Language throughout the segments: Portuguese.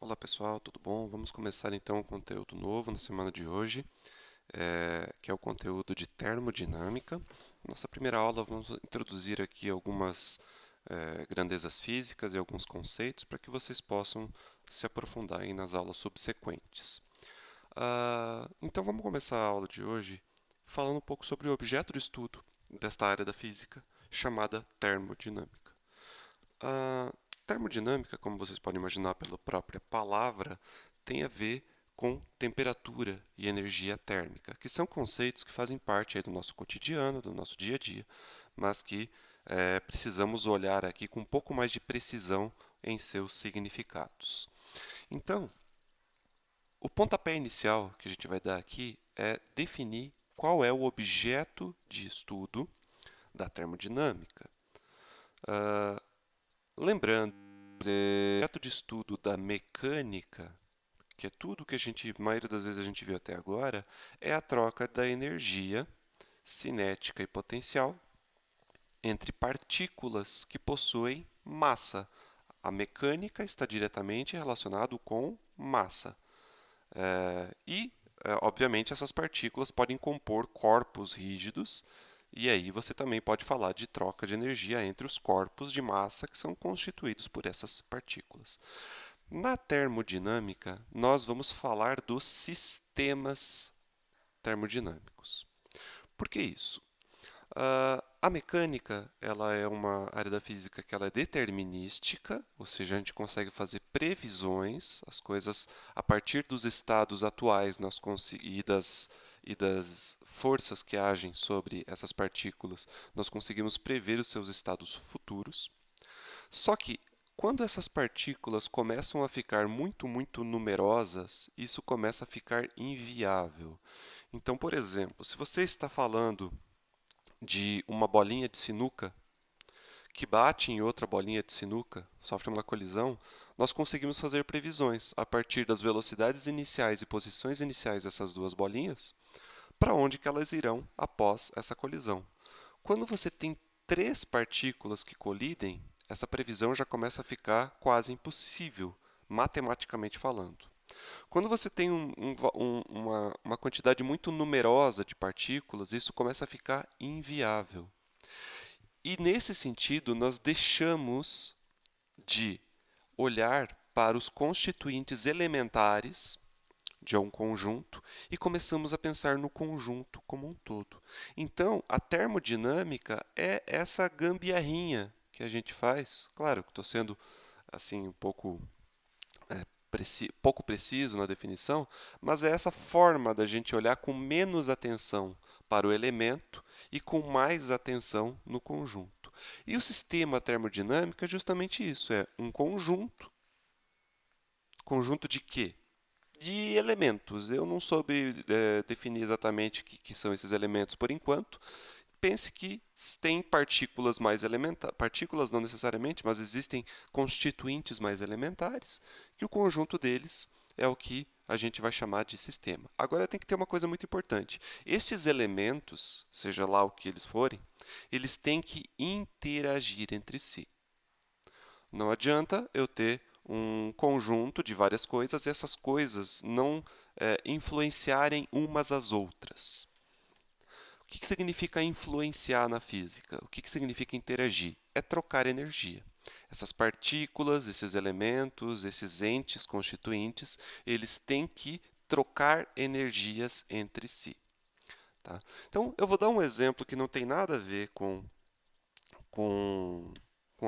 Olá pessoal, tudo bom? Vamos começar então um conteúdo novo na semana de hoje, que é o conteúdo de termodinâmica. Nossa primeira aula, vamos introduzir aqui algumas grandezas físicas e alguns conceitos para que vocês possam se aprofundar aí nas aulas subsequentes. Então vamos começar a aula de hoje falando um pouco sobre o objeto de estudo desta área da física, chamada termodinâmica. A termodinâmica, como vocês podem imaginar pela própria palavra, tem a ver com temperatura e energia térmica, que são conceitos que fazem parte aí do nosso cotidiano, do nosso dia a dia, mas que precisamos olhar aqui com um pouco mais de precisão em seus significados. Então, o pontapé inicial que a gente vai dar aqui é definir qual é o objeto de estudo da termodinâmica. Lembrando, o objeto de estudo da mecânica, que é tudo que a maioria das vezes a gente viu até agora, é a troca da energia cinética e potencial entre partículas que possuem massa. A mecânica está diretamente relacionado com massa. Obviamente, essas partículas podem compor corpos rígidos, e aí você também pode falar de troca de energia entre os corpos de massa que são constituídos por essas partículas. Na termodinâmica, nós vamos falar dos sistemas termodinâmicos. Por que isso? A mecânica, ela é uma área da física que ela é determinística, ou seja, a gente consegue fazer previsões, as coisas a partir dos estados atuais e das forças que agem sobre essas partículas, nós conseguimos prever os seus estados futuros. Só que quando essas partículas começam a ficar muito numerosas, isso começa a ficar inviável. Então, por exemplo, se você está falando de uma bolinha de sinuca que bate em outra bolinha de sinuca, sofre uma colisão, nós conseguimos fazer previsões a partir das velocidades iniciais e posições iniciais dessas duas bolinhas, para onde que elas irão após essa colisão. Quando você tem três partículas que colidem, essa previsão já começa a ficar quase impossível, matematicamente falando. Quando você tem uma quantidade muito numerosa de partículas, isso começa a ficar inviável. E nesse sentido, nós deixamos de olhar para os constituintes elementares de um conjunto e começamos a pensar no conjunto como um todo. Então, a termodinâmica é essa gambiarrinha que a gente faz. Claro que estou sendo assim um pouco preciso na definição, mas é essa forma da gente olhar com menos atenção para o elemento e com mais atenção no conjunto. E o sistema termodinâmico é justamente isso, é um conjunto. Conjunto de quê? De elementos. Eu não soube definir exatamente o que são esses elementos por enquanto. Pense que tem partículas mais elementares, partículas não necessariamente, mas existem constituintes mais elementares, que o conjunto deles é o que a gente vai chamar de sistema. Agora tem que ter uma coisa muito importante. Estes elementos, seja lá o que eles forem, eles têm que interagir entre si. Não adianta eu ter um conjunto de várias coisas e essas coisas não influenciarem umas às outras. O que significa influenciar na física? O que significa interagir? É trocar energia. Essas partículas, esses elementos, esses entes constituintes, eles têm que trocar energias entre si. Tá? Então, eu vou dar um exemplo que não tem nada a ver com, com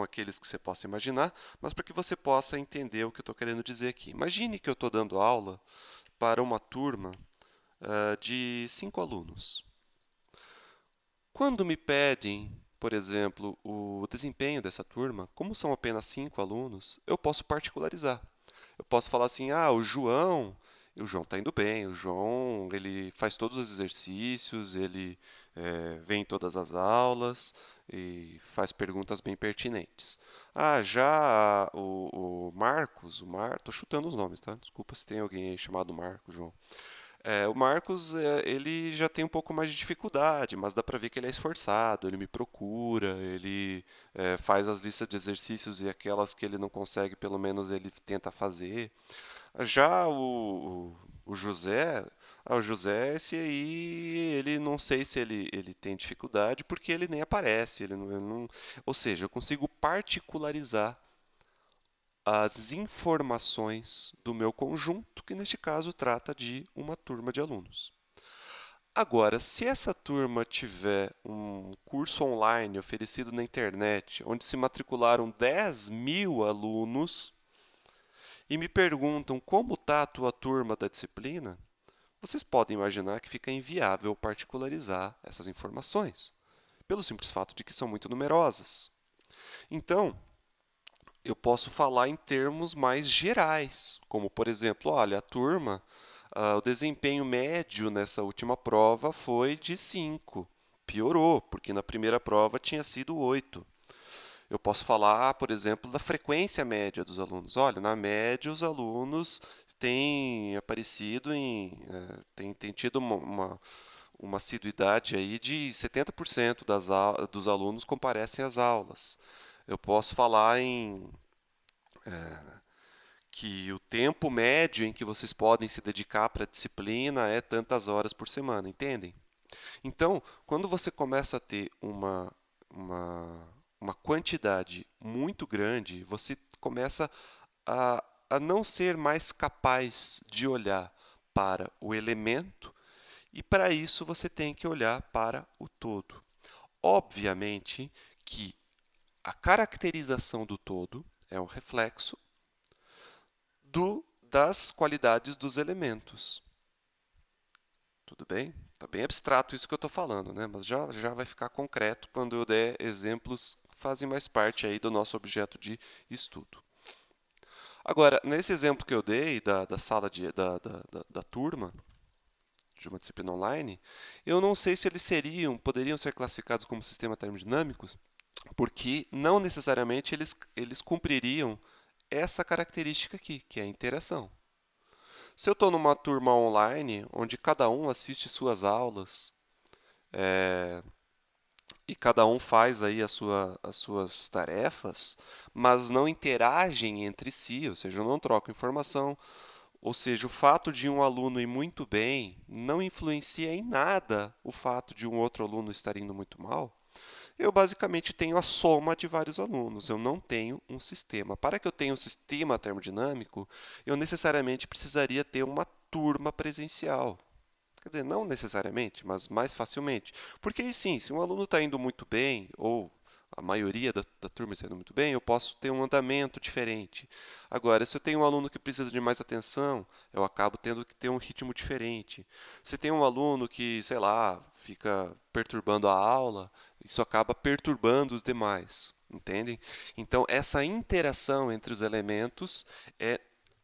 aqueles que você possa imaginar, mas para que você possa entender o que eu estou querendo dizer aqui. Imagine que eu estou dando aula para uma turma de 5 alunos. Quando me pedem, por exemplo, o desempenho dessa turma, como são apenas 5 alunos, eu posso particularizar. Eu posso falar assim, o João está indo bem, o João ele faz todos os exercícios, ele vem em todas as aulas e faz perguntas bem pertinentes. Já o Marcos, estou chutando os nomes, tá? Desculpa se tem alguém aí chamado Marcos, João. O Marcos, ele já tem um pouco mais de dificuldade, mas dá para ver que ele é esforçado, ele me procura, ele faz as listas de exercícios e aquelas que ele não consegue, pelo menos ele tenta fazer. Já o José, o José, esse aí, ele não sei se ele tem dificuldade, porque ele nem aparece, ou seja, eu consigo particularizar as informações do meu conjunto, que neste caso trata de uma turma de alunos. Agora, se essa turma tiver um curso online oferecido na internet, onde se matricularam 10.000 alunos e me perguntam como está a tua turma da disciplina, vocês podem imaginar que fica inviável particularizar essas informações, pelo simples fato de que são muito numerosas. Então, eu posso falar em termos mais gerais, como por exemplo, olha, a turma, o desempenho médio nessa última prova foi de 5. Piorou, porque na primeira prova tinha sido 8. Eu posso falar, por exemplo, da frequência média dos alunos. Olha, na média os alunos têm aparecido têm tido uma assiduidade aí de 70% dos alunos comparecem às aulas. Eu posso falar que o tempo médio em que vocês podem se dedicar para a disciplina é tantas horas por semana, entendem? Então, quando você começa a ter uma quantidade muito grande, você começa a não ser mais capaz de olhar para o elemento, e para isso você tem que olhar para o todo. Obviamente que a caracterização do todo é um reflexo das qualidades dos elementos. Tudo bem? Está bem abstrato isso que eu estou falando, né? Mas já vai ficar concreto quando eu der exemplos que fazem mais parte aí do nosso objeto de estudo. Agora, nesse exemplo que eu dei da sala da turma, de uma disciplina online, eu não sei se poderiam ser classificados como sistemas termodinâmicos, porque não necessariamente eles cumpririam essa característica aqui, que é a interação. Se eu estou numa turma online, onde cada um assiste suas aulas, é, e cada um faz aí as suas tarefas, mas não interagem entre si, ou seja, não trocam informação, ou seja, o fato de um aluno ir muito bem não influencia em nada o fato de um outro aluno estar indo muito mal. Eu basicamente tenho a soma de vários alunos, eu não tenho um sistema. Para que eu tenha um sistema termodinâmico, eu necessariamente precisaria ter uma turma presencial. Quer dizer, não necessariamente, mas mais facilmente. Porque aí sim, se um aluno está indo muito bem, ou a maioria da turma está indo muito bem, eu posso ter um andamento diferente. Agora, se eu tenho um aluno que precisa de mais atenção, eu acabo tendo que ter um ritmo diferente. Se tem um aluno que, sei lá, fica perturbando a aula, isso acaba perturbando os demais. Entendem? Então, essa interação entre os elementos é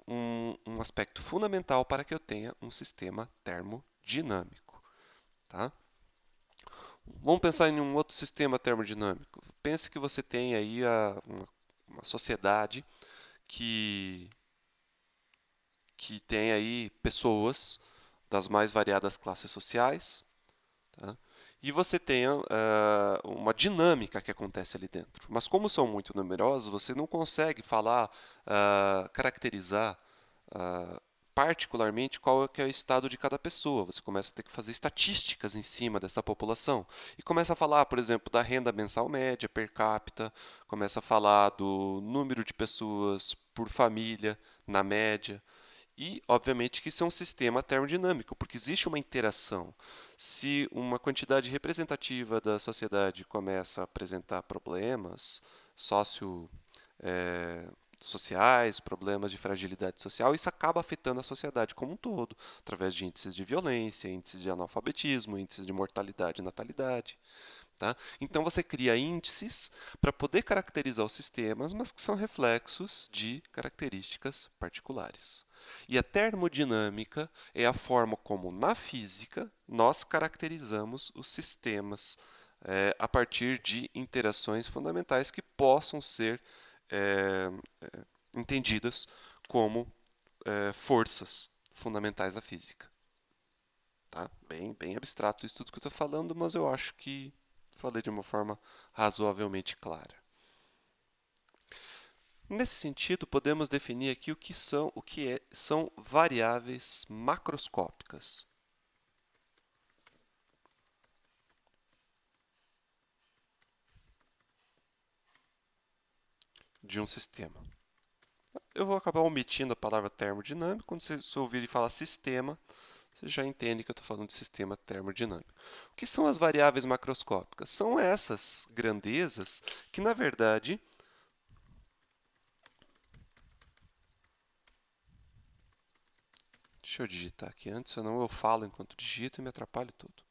um aspecto fundamental para que eu tenha um sistema termodinâmico. Tá? Vamos pensar em um outro sistema termodinâmico. Pense que você tem aí uma sociedade que, que tem aí pessoas das mais variadas classes sociais, tá? E você tem uma dinâmica que acontece ali dentro. Mas como são muito numerosos, você não consegue falar, caracterizar particularmente qual é, que é o estado de cada pessoa. Você começa a ter que fazer estatísticas em cima dessa população e começa a falar, por exemplo, da renda mensal média per capita, começa a falar do número de pessoas por família na média. E, obviamente, que isso é um sistema termodinâmico, porque existe uma interação. Se uma quantidade representativa da sociedade começa a apresentar problemas socio, eh, sociais, problemas de fragilidade social, isso acaba afetando a sociedade como um todo, através de índices de violência, índices de analfabetismo, índices de mortalidade e natalidade. Tá? Então você cria índices para poder caracterizar os sistemas, mas que são reflexos de características particulares. E a termodinâmica é a forma como, na física, nós caracterizamos os sistemas a partir de interações fundamentais que possam ser é, entendidas como forças fundamentais da física. Tá? Bem abstrato isso tudo que eu estou falando, mas eu acho que falei de uma forma razoavelmente clara. Nesse sentido, podemos definir aqui são variáveis macroscópicas de um sistema. Eu vou acabar omitindo a palavra termodinâmico. Quando você ouvir falar sistema, você já entende que eu estou falando de sistema termodinâmico. O que são as variáveis macroscópicas? São essas grandezas que, na verdade, deixa eu digitar aqui antes, senão eu falo enquanto digito e me atrapalho tudo.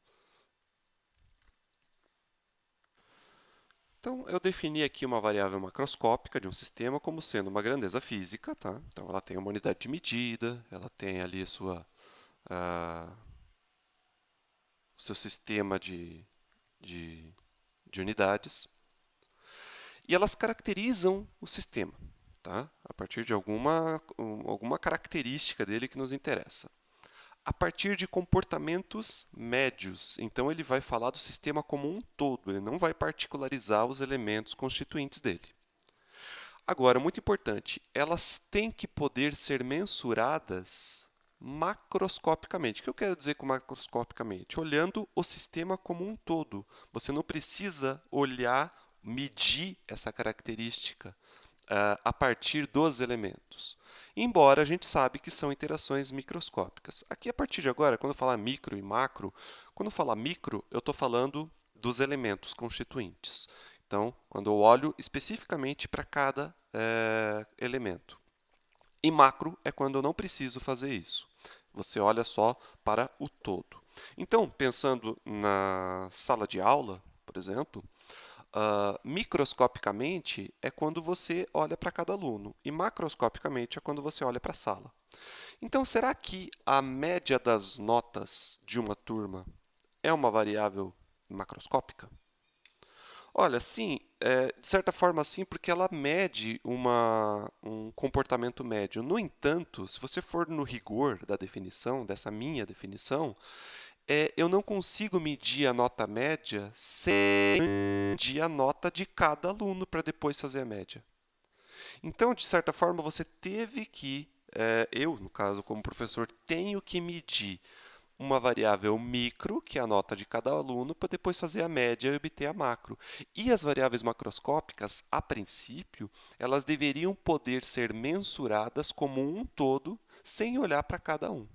Então, eu defini aqui uma variável macroscópica de um sistema como sendo uma grandeza física, tá? Então, ela tem uma unidade de medida, ela tem ali o seu sistema de unidades, e elas caracterizam o sistema, tá? A partir de alguma característica dele que nos interessa. A partir de comportamentos médios. Então, ele vai falar do sistema como um todo, ele não vai particularizar os elementos constituintes dele. Agora, muito importante, elas têm que poder ser mensuradas macroscopicamente. O que eu quero dizer com macroscopicamente? Olhando o sistema como um todo. Você não precisa medir essa característica a partir dos elementos. Embora a gente sabe que são interações microscópicas. Aqui, a partir de agora, quando eu falar micro e macro, quando eu falar micro, eu estou falando dos elementos constituintes. Então, quando eu olho especificamente para cada elemento. E macro é quando eu não preciso fazer isso. Você olha só para o todo. Então, pensando na sala de aula, por exemplo, microscopicamente é quando você olha para cada aluno e macroscopicamente é quando você olha para a sala. Então, será que a média das notas de uma turma é uma variável macroscópica? Olha, sim, de certa forma sim, porque ela mede um comportamento médio. No entanto, se você for no rigor da definição, dessa minha definição, eu não consigo medir a nota média sem medir a nota de cada aluno para depois fazer a média. Então, de certa forma, você teve que, eu, no caso, como professor, tenho que medir uma variável micro, que é a nota de cada aluno, para depois fazer a média e obter a macro. E as variáveis macroscópicas, a princípio, elas deveriam poder ser mensuradas como um todo, sem olhar para cada um.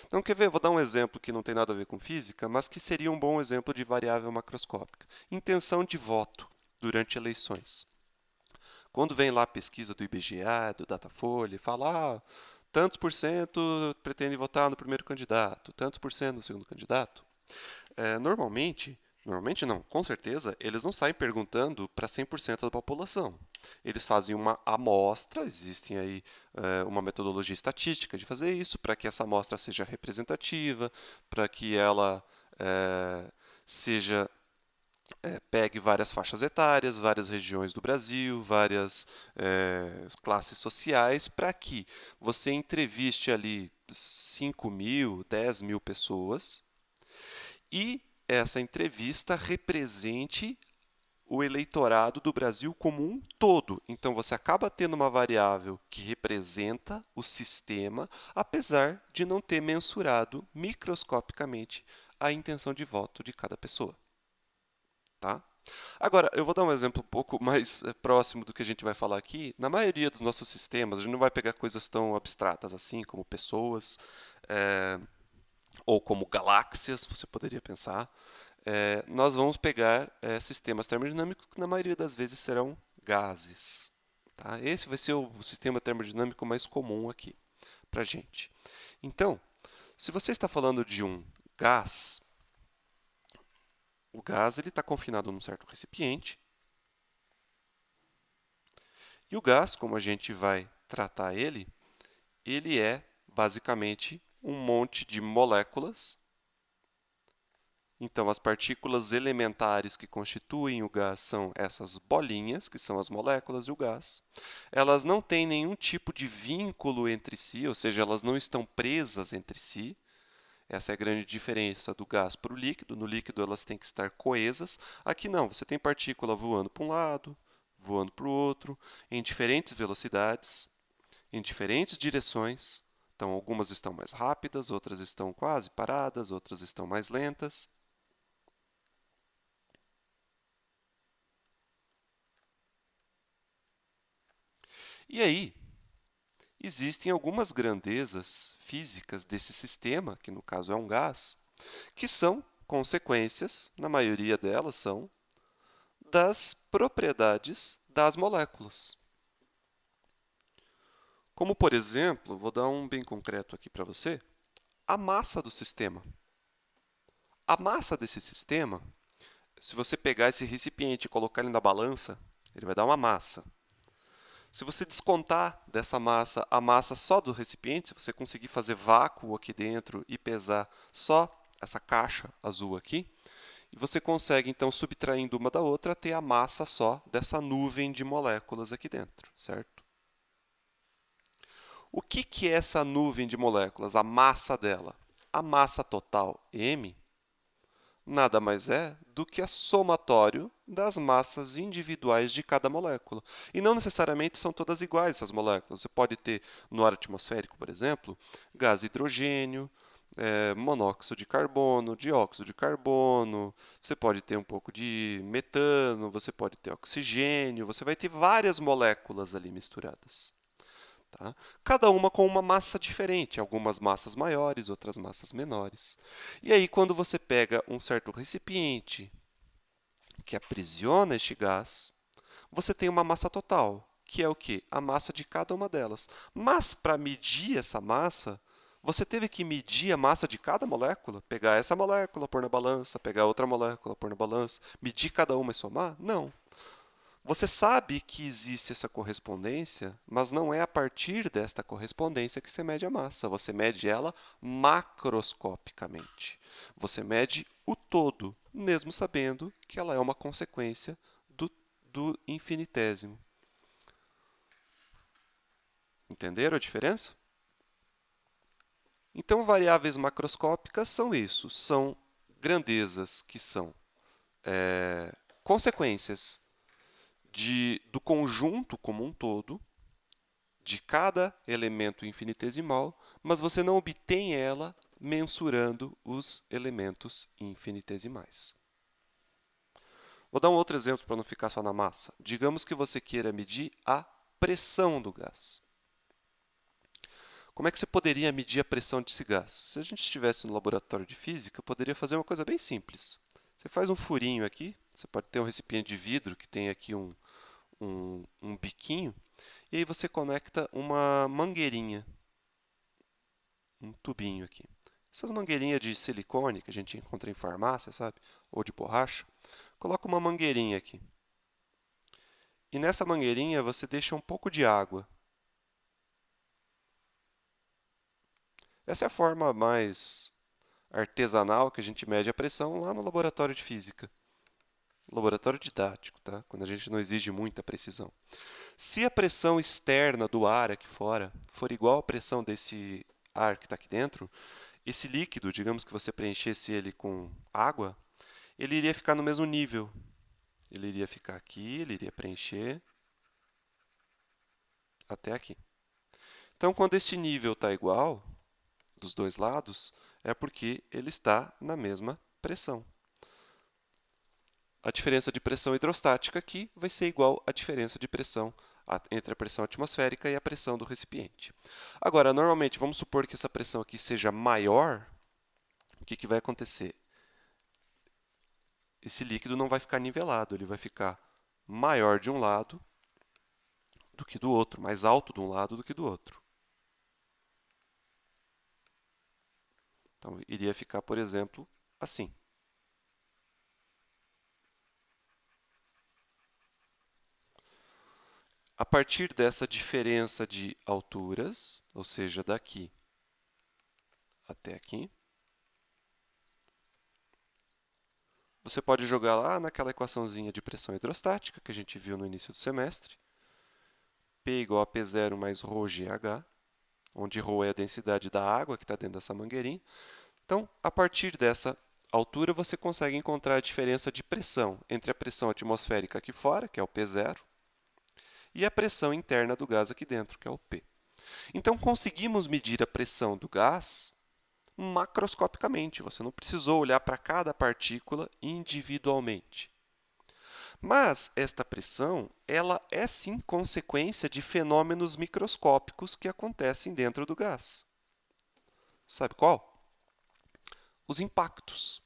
Então, quer ver? Vou dar um exemplo que não tem nada a ver com física, mas que seria um bom exemplo de variável macroscópica. Intenção de voto durante eleições. Quando vem lá a pesquisa do IBGE, do Datafolha, e fala, tantos por cento pretendem votar no primeiro candidato, tantos por cento no segundo candidato, normalmente não, com certeza, eles não saem perguntando para 100% da população. Eles fazem uma amostra, existe aí uma metodologia estatística de fazer isso, para que essa amostra seja representativa, para que ela seja pegue várias faixas etárias, várias regiões do Brasil, várias classes sociais, para que você entreviste ali 5.000, 10.000 pessoas e essa entrevista represente o eleitorado do Brasil como um todo. Então, você acaba tendo uma variável que representa o sistema, apesar de não ter mensurado microscopicamente a intenção de voto de cada pessoa. Tá? Agora, eu vou dar um exemplo um pouco mais próximo do que a gente vai falar aqui. Na maioria dos nossos sistemas, a gente não vai pegar coisas tão abstratas assim, como pessoas, ou como galáxias, você poderia pensar. Nós vamos pegar sistemas termodinâmicos que, na maioria das vezes, serão gases. Tá? Esse vai ser o sistema termodinâmico mais comum aqui para a gente. Então, se você está falando de um gás, o gás está confinado num certo recipiente. E o gás, como a gente vai tratar ele, ele é basicamente um monte de moléculas. Então, as partículas elementares que constituem o gás são essas bolinhas, que são as moléculas do gás. Elas não têm nenhum tipo de vínculo entre si, ou seja, elas não estão presas entre si. Essa é a grande diferença do gás para o líquido. No líquido elas têm que estar coesas. Aqui não, você tem partícula voando para um lado, voando para o outro, em diferentes velocidades, em diferentes direções. Então, algumas estão mais rápidas, outras estão quase paradas, outras estão mais lentas. E aí, existem algumas grandezas físicas desse sistema, que no caso é um gás, que são consequências, na maioria delas são, das propriedades das moléculas. Como, por exemplo, vou dar um bem concreto aqui para você, a massa do sistema. A massa desse sistema, se você pegar esse recipiente e colocar ele na balança, ele vai dar uma massa. Se você descontar dessa massa a massa só do recipiente, se você conseguir fazer vácuo aqui dentro e pesar só essa caixa azul aqui, você consegue, então, subtraindo uma da outra, ter a massa só dessa nuvem de moléculas aqui dentro, certo? O que é essa nuvem de moléculas, a massa dela? A massa total, m, nada mais é do que a somatório das massas individuais de cada molécula. E não necessariamente são todas iguais essas moléculas. Você pode ter no ar atmosférico, por exemplo, gás hidrogênio, monóxido de carbono, dióxido de carbono, você pode ter um pouco de metano, você pode ter oxigênio, você vai ter várias moléculas ali misturadas. Tá? Cada uma com uma massa diferente, algumas massas maiores, outras massas menores. E aí, quando você pega um certo recipiente que aprisiona este gás, você tem uma massa total, que é o quê? A massa de cada uma delas. Mas, para medir essa massa, você teve que medir a massa de cada molécula? Pegar essa molécula, pôr na balança, pegar outra molécula, pôr na balança, medir cada uma e somar? Não. Você sabe que existe essa correspondência, mas não é a partir desta correspondência que você mede a massa. Você mede ela macroscopicamente. Você mede o todo, mesmo sabendo que ela é uma consequência do infinitésimo. Entenderam a diferença? Então, variáveis macroscópicas são isso, são grandezas que são consequências do conjunto como um todo, de cada elemento infinitesimal, mas você não obtém ela mensurando os elementos infinitesimais. Vou dar um outro exemplo para não ficar só na massa. Digamos que você queira medir a pressão do gás. Como é que você poderia medir a pressão desse gás? Se a gente estivesse no laboratório de física, eu poderia fazer uma coisa bem simples. Você faz um furinho aqui, você pode ter um recipiente de vidro que tem aqui um biquinho, e aí você conecta uma mangueirinha, um tubinho aqui. Essas mangueirinhas de silicone que a gente encontra em farmácia, sabe? Ou de borracha. Coloca uma mangueirinha aqui. E nessa mangueirinha você deixa um pouco de água. Essa é a forma mais artesanal que a gente mede a pressão lá no laboratório de física. Laboratório didático, tá? Quando a gente não exige muita precisão. Se a pressão externa do ar aqui fora for igual à pressão desse ar que está aqui dentro, esse líquido, digamos que você preenchesse ele com água, ele iria ficar no mesmo nível. Ele iria ficar aqui, ele iria preencher até aqui. Então, quando esse nível está igual, dos dois lados, é porque ele está na mesma pressão. A diferença de pressão hidrostática aqui vai ser igual à diferença de pressão entre a pressão atmosférica e a pressão do recipiente. Agora, normalmente, vamos supor que essa pressão aqui seja maior, o que vai acontecer? Esse líquido não vai ficar nivelado, ele vai ficar maior de um lado do que do outro, mais alto de um lado do que do outro. Então, iria ficar, por exemplo, assim. A partir dessa diferença de alturas, ou seja, daqui até aqui, você pode jogar lá naquela equaçãozinha de pressão hidrostática que a gente viu no início do semestre. P igual a P0 mais ρgh, onde ρ é a densidade da água que está dentro dessa mangueirinha. Então, a partir dessa altura, você consegue encontrar a diferença de pressão entre a pressão atmosférica aqui fora, que é o P0, e a pressão interna do gás aqui dentro, que é o P. Então, conseguimos medir a pressão do gás macroscopicamente. Você não precisou olhar para cada partícula individualmente. Mas esta pressão, ela é sim consequência de fenômenos microscópicos que acontecem dentro do gás. Sabe qual? Os impactos.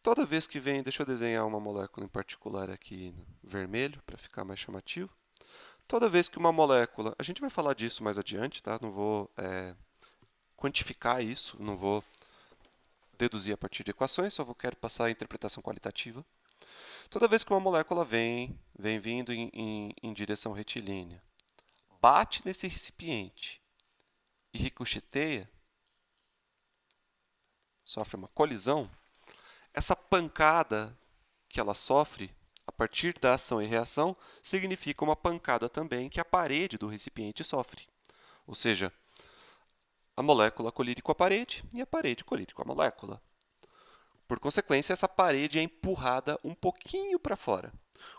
Toda vez que vem, deixa eu desenhar uma molécula em particular aqui no vermelho para ficar mais chamativo. Toda vez que uma molécula, a gente vai falar disso mais adiante, tá? Não vou quantificar isso, não vou deduzir a partir de equações, só quero passar a interpretação qualitativa. Toda vez que uma molécula vem vindo em direção retilínea, bate nesse recipiente e ricocheteia, sofre uma colisão, essa pancada que ela sofre a partir da ação e reação significa uma pancada também que a parede do recipiente sofre. Ou seja, a molécula colide com a parede e a parede colide com a molécula. Por consequência, essa parede é empurrada um pouquinho para fora.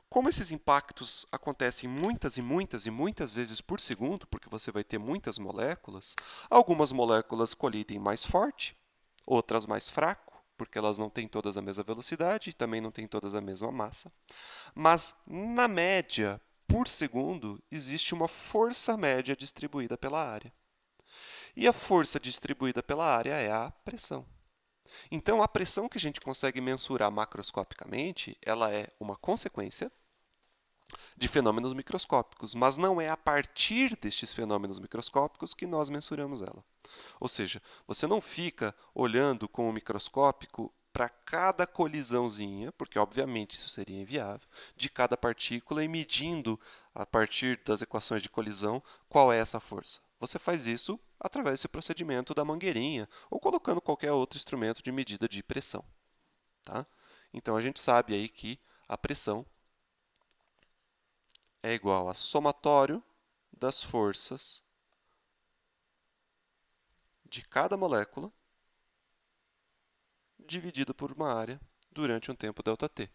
Como esses impactos acontecem muitas e muitas e muitas vezes por segundo, porque você vai ter muitas moléculas, algumas moléculas colidem mais forte, outras mais fraco, porque elas não têm todas a mesma velocidade e também não têm todas a mesma massa. Mas, na média, por segundo, existe uma força média distribuída pela área. E a força distribuída pela área é a pressão. Então, a pressão que a gente consegue mensurar macroscopicamente, ela é uma consequência de fenômenos microscópicos, mas não é a partir destes fenômenos microscópicos que nós mensuramos ela. Ou seja, você não fica olhando com o microscópico para cada colisãozinha, porque obviamente isso seria inviável, de cada partícula e medindo a partir das equações de colisão qual é essa força. Você faz isso através desse procedimento da mangueirinha ou colocando qualquer outro instrumento de medida de pressão. Tá? Então a gente sabe aí que a pressão é igual a somatório das forças de cada molécula dividido por uma área durante um tempo ΔT.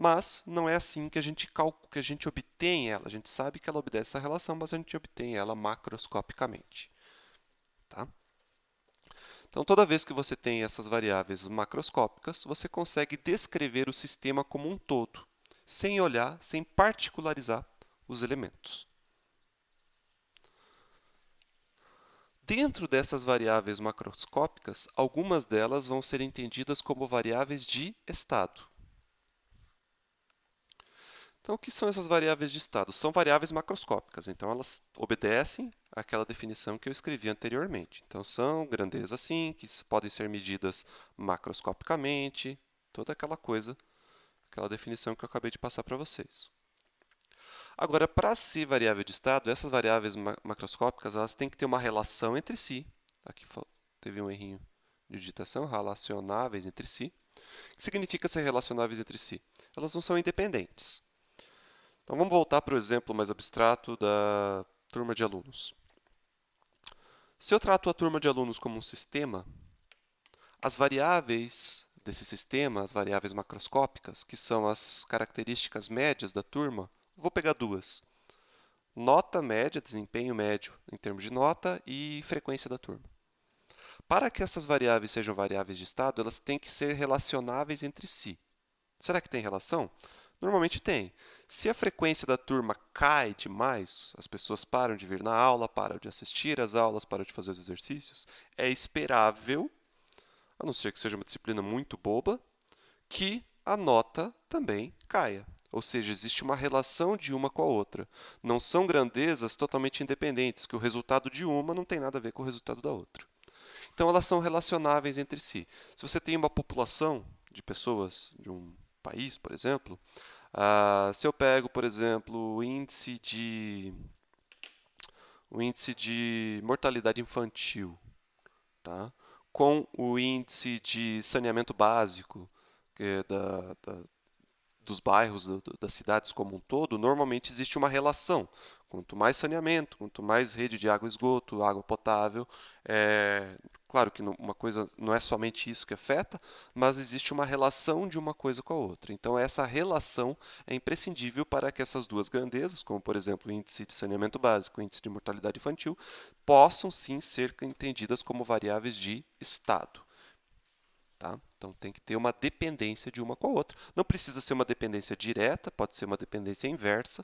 Mas não é assim que a gente obtém ela. A gente sabe que ela obedece essa relação, mas a gente obtém ela macroscopicamente. Tá? Então, toda vez que você tem essas variáveis macroscópicas, você consegue descrever o sistema como um todo, sem olhar, sem particularizar os elementos. Dentro dessas variáveis macroscópicas, algumas delas vão ser entendidas como variáveis de estado. Então, o que são essas variáveis de estado? São variáveis macroscópicas, então elas obedecem àquela definição que eu escrevi anteriormente. Então, são grandezas assim, que podem ser medidas macroscopicamente, toda aquela coisa, aquela definição que eu acabei de passar para vocês. Agora, para ser variável de estado, essas variáveis macroscópicas elas têm que ter uma relação entre si. Aqui teve um errinho de digitação, relacionáveis entre si. O que significa ser relacionáveis entre si? Elas não são independentes. Então, vamos voltar para o exemplo mais abstrato da turma de alunos. Se eu trato a turma de alunos como um sistema, as variáveis desse sistema, as variáveis macroscópicas, que são as características médias da turma, vou pegar duas. Nota média, desempenho médio em termos de nota e frequência da turma. Para que essas variáveis sejam variáveis de estado, elas têm que ser relacionáveis entre si. Será que tem relação? Normalmente tem. Se a frequência da turma cai demais, as pessoas param de vir na aula, param de assistir às aulas, param de fazer os exercícios, é esperável, a não ser que seja uma disciplina muito boba, que a nota também caia. Ou seja, existe uma relação de uma com a outra. Não são grandezas totalmente independentes, que o resultado de uma não tem nada a ver com o resultado da outra. Então, elas são relacionáveis entre si. Se você tem uma população de pessoas de um país, por exemplo, se eu pego, por exemplo, o índice de mortalidade infantil, tá? Com o índice de saneamento básico, que é dos bairros, das cidades como um todo, normalmente existe uma relação. Quanto mais saneamento, quanto mais rede de água e esgoto, água potável, claro que uma coisa não é somente isso que afeta, mas existe uma relação de uma coisa com a outra. Então, essa relação é imprescindível para que essas duas grandezas, como por exemplo o índice de saneamento básico e o índice de mortalidade infantil, possam sim ser entendidas como variáveis de estado. Tá? Então tem que ter uma dependência de uma com a outra. Não precisa ser uma dependência direta, pode ser uma dependência inversa.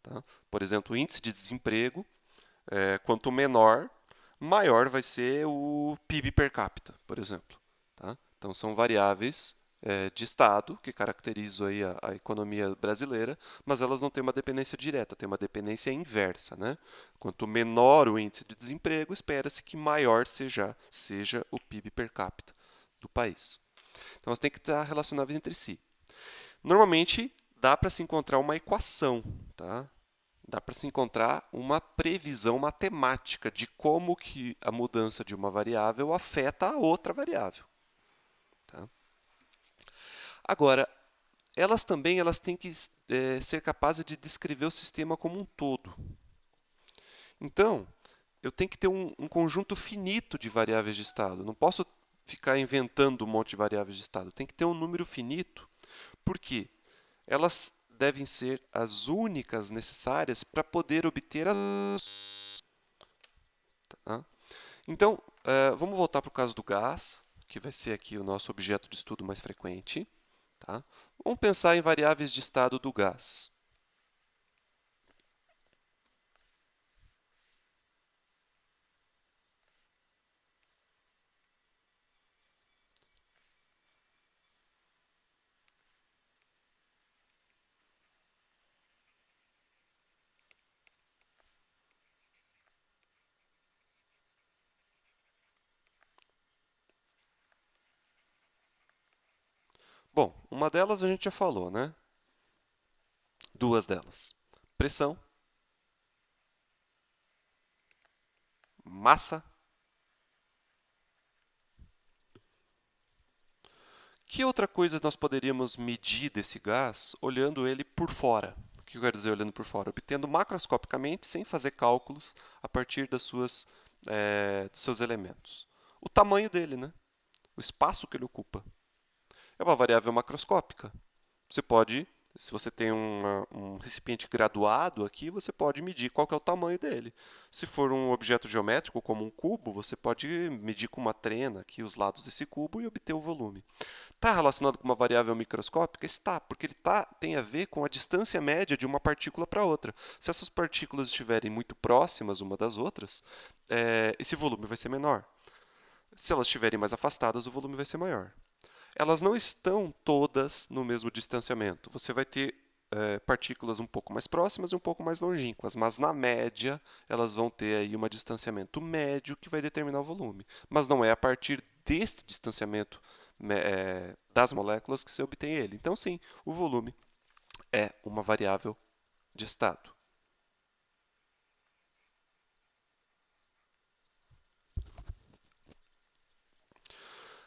Tá? Por exemplo, o índice de desemprego, quanto menor, maior vai ser o PIB per capita, por exemplo. Tá? Então são variáveis de estado que caracterizam aí a economia brasileira, mas elas não têm uma dependência direta, têm uma dependência inversa. Né? Quanto menor o índice de desemprego, espera-se que maior seja o PIB per capita do país. Então, elas têm que estar relacionadas entre si. Normalmente, dá para se encontrar uma equação, tá? Dá para se encontrar uma previsão matemática de como que a mudança de uma variável afeta a outra variável. Tá? Agora, elas têm que ser capazes de descrever o sistema como um todo. Então, eu tenho que ter um conjunto finito de variáveis de estado. Não posso ficar inventando um monte de variáveis de estado. Tem que ter um número finito, porque elas devem ser as únicas necessárias para poder obter as. Tá? Então, vamos voltar para o caso do gás, que vai ser aqui o nosso objeto de estudo mais frequente. Tá? Vamos pensar em variáveis de estado do gás. Bom, uma delas a gente já falou, né? Duas delas. Pressão, massa. Que outra coisa nós poderíamos medir desse gás olhando ele por fora? O que eu quero dizer olhando por fora? Obtendo macroscopicamente, sem fazer cálculos, a partir dos seus elementos. O tamanho dele, né? O espaço que ele ocupa. É uma variável macroscópica. Você pode, se você tem um recipiente graduado aqui, você pode medir qual que é o tamanho dele. Se for um objeto geométrico, como um cubo, você pode medir com uma trena aqui os lados desse cubo e obter o volume. Está relacionado com uma variável microscópica? Está, porque ele tem a ver com a distância média de uma partícula para outra. Se essas partículas estiverem muito próximas uma das outras, esse volume vai ser menor. Se elas estiverem mais afastadas, o volume vai ser maior. Elas não estão todas no mesmo distanciamento. Você vai ter partículas um pouco mais próximas e um pouco mais longínquas, mas na média elas vão ter aí um distanciamento médio que vai determinar o volume. Mas não é a partir desse distanciamento das moléculas que você obtém ele. Então, sim, o volume é uma variável de estado.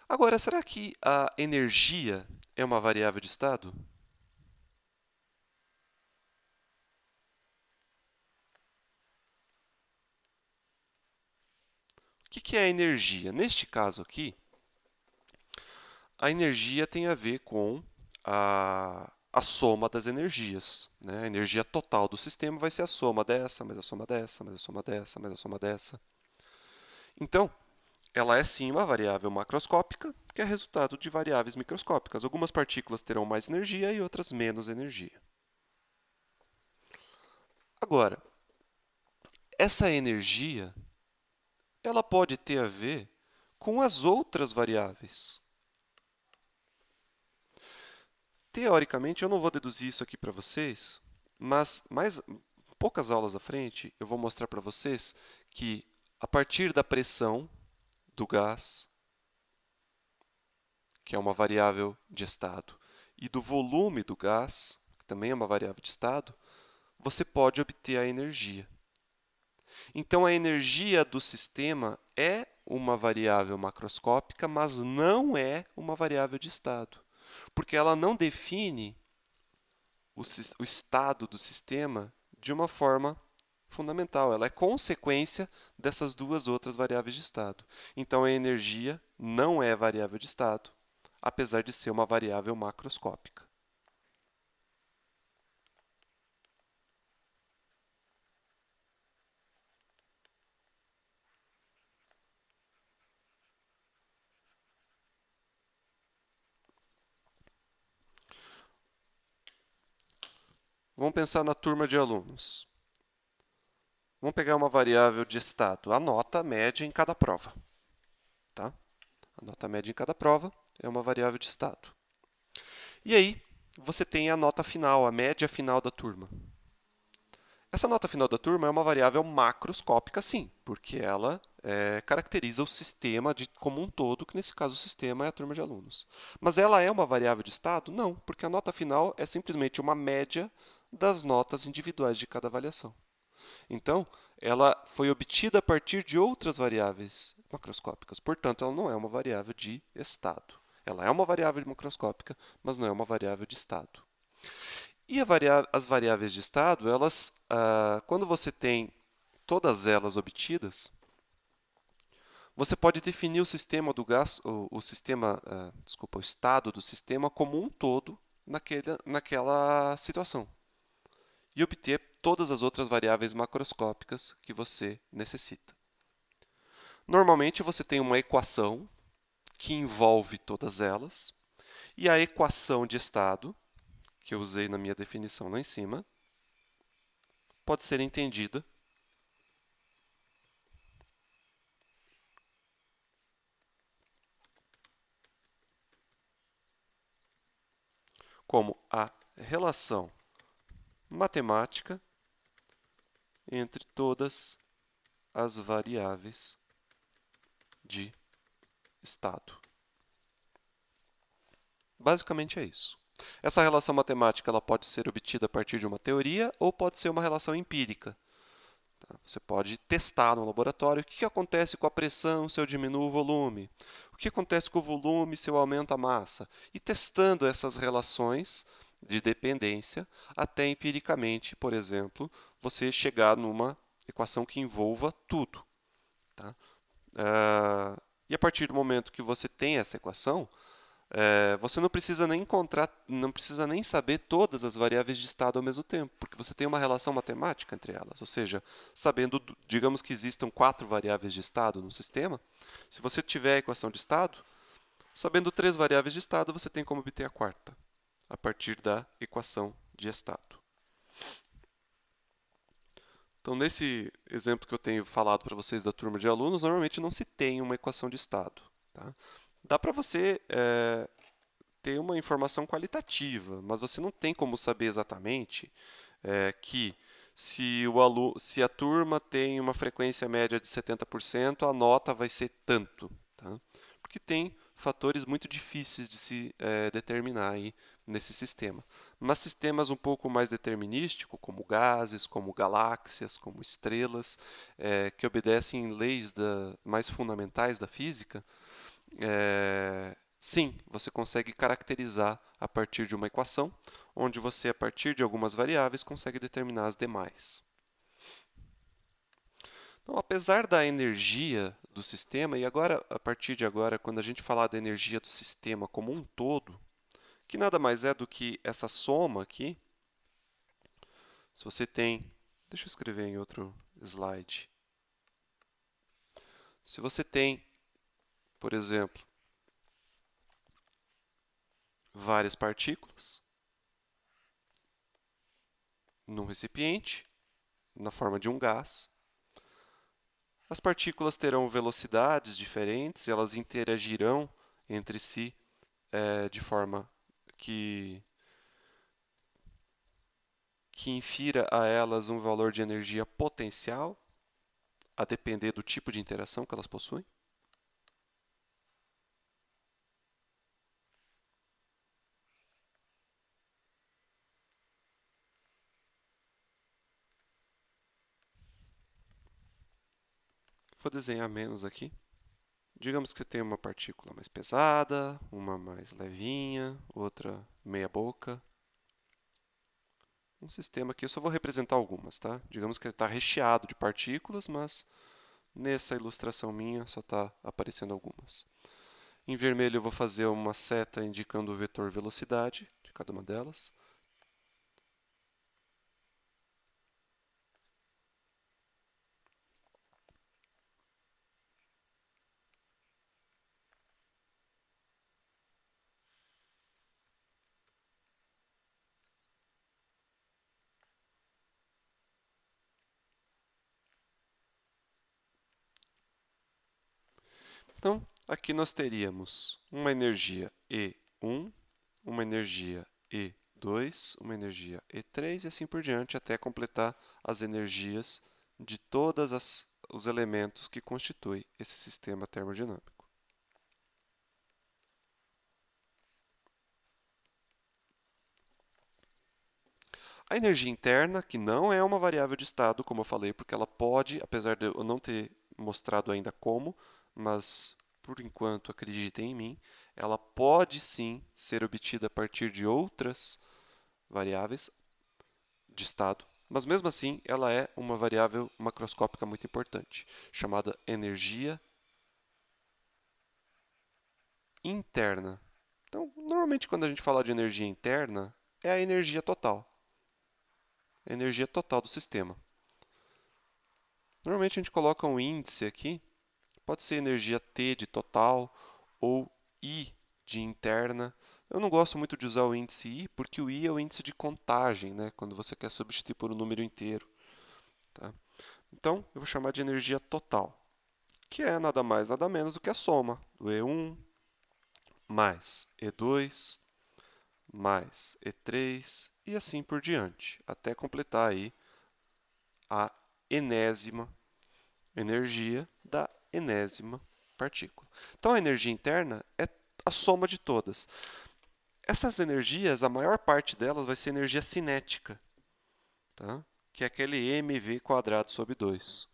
Agora, será que a energia é uma variável de estado? O que é a energia? Neste caso aqui, a energia tem a ver com a soma das energias. Né? A energia total do sistema vai ser a soma dessa, mais a soma dessa, mais a soma dessa, mais a soma dessa. Então, ela é sim uma variável macroscópica, que é resultado de variáveis microscópicas. Algumas partículas terão mais energia e outras menos energia. Agora, essa energia ela pode ter a ver com as outras variáveis. Teoricamente, eu não vou deduzir isso aqui para vocês, mas poucas aulas à frente eu vou mostrar para vocês que a partir da pressão do gás, que é uma variável de estado, e do volume do gás, que também é uma variável de estado, você pode obter a energia. Então, a energia do sistema é uma variável macroscópica, mas não é uma variável de estado, porque ela não define o estado do sistema de uma forma fundamental, ela é consequência dessas duas outras variáveis de estado. Então, a energia não é variável de estado, apesar de ser uma variável macroscópica. Vamos pensar na turma de alunos. Vamos pegar uma variável de estado, a nota média em cada prova. Tá? A nota média em cada prova é uma variável de estado. E aí, você tem a nota final, a média final da turma. Essa nota final da turma é uma variável macroscópica, sim, porque ela caracteriza o sistema como um todo, que nesse caso o sistema é a turma de alunos. Mas ela é uma variável de estado? Não, porque a nota final é simplesmente uma média das notas individuais de cada avaliação. Então, ela foi obtida a partir de outras variáveis macroscópicas, portanto, ela não é uma variável de estado. Ela é uma variável macroscópica, mas não é uma variável de estado. E as variáveis de estado, quando você tem todas elas obtidas, você pode definir o sistema do gás, o estado do sistema como um todo naquela situação e obter todas as outras variáveis macroscópicas que você necessita. Normalmente você tem uma equação que envolve todas elas e a equação de estado, que eu usei na minha definição lá em cima, pode ser entendida como a relação matemática entre todas as variáveis de estado. Basicamente é isso. Essa relação matemática ela pode ser obtida a partir de uma teoria ou pode ser uma relação empírica. Você pode testar no laboratório o que acontece com a pressão se eu diminuo o volume, o que acontece com o volume se eu aumento a massa, e testando essas relações de dependência até empiricamente, por exemplo, você chegar numa equação que envolva tudo. Tá? E a partir do momento que você tem essa equação, você não precisa nem saber todas as variáveis de estado ao mesmo tempo, porque você tem uma relação matemática entre elas. Ou seja, digamos que existam 4 variáveis de estado no sistema, se você tiver a equação de estado, sabendo 3 variáveis de estado, você tem como obter a quarta, a partir da equação de estado. Então, nesse exemplo que eu tenho falado para vocês da turma de alunos, normalmente não se tem uma equação de estado. Tá? Dá para você ter uma informação qualitativa, mas você não tem como saber exatamente que se a turma tem uma frequência média de 70%, a nota vai ser tanto. Tá? Porque tem fatores muito difíceis de se determinar aí nesse sistema. Mas sistemas um pouco mais determinísticos, como gases, como galáxias, como estrelas, que obedecem leis mais fundamentais da física, sim, você consegue caracterizar a partir de uma equação, onde você, a partir de algumas variáveis, consegue determinar as demais. Então, apesar da energia do sistema, e agora, a partir de agora, quando a gente falar da energia do sistema como um todo, que nada mais é do que essa soma aqui, se você tem, deixa eu escrever em outro slide, se você tem, por exemplo, várias partículas num recipiente, na forma de um gás, as partículas terão velocidades diferentes, elas interagirão entre si de forma que infira a elas um valor de energia potencial, a depender do tipo de interação que elas possuem. Vou desenhar menos aqui. Digamos que você tem uma partícula mais pesada, uma mais levinha, outra meia boca. um sistema aqui, eu só vou representar algumas, tá? Digamos que ele está recheado de partículas, mas nessa ilustração minha só está aparecendo algumas. Em vermelho eu vou fazer uma seta indicando o vetor velocidade de cada uma delas. Então, aqui nós teríamos uma energia E1, uma energia E2, uma energia E3 e assim por diante, até completar as energias de todos os elementos que constituem esse sistema termodinâmico. A energia interna, que não é uma variável de estado, como eu falei, porque ela pode, apesar de eu não ter mostrado ainda como, mas por enquanto acreditem em mim, ela pode sim ser obtida a partir de outras variáveis de estado, mas mesmo assim ela é uma variável macroscópica muito importante, chamada energia interna. Então, normalmente quando a gente fala de energia interna, é a energia total. A energia total do sistema. Normalmente a gente coloca um índice aqui, pode ser energia T de total ou I de interna. Eu não gosto muito de usar o índice I, porque o I é o índice de contagem, né? Quando você quer substituir por um número inteiro. Tá? Então, eu vou chamar de energia total, que é nada mais, nada menos do que a soma do E1 mais E2 mais E3 e assim por diante, até completar aí a enésima energia da enésima partícula. Então, a energia interna é a soma de todas. Essas energias, a maior parte delas vai ser energia cinética, tá? Que é aquele mv²/2.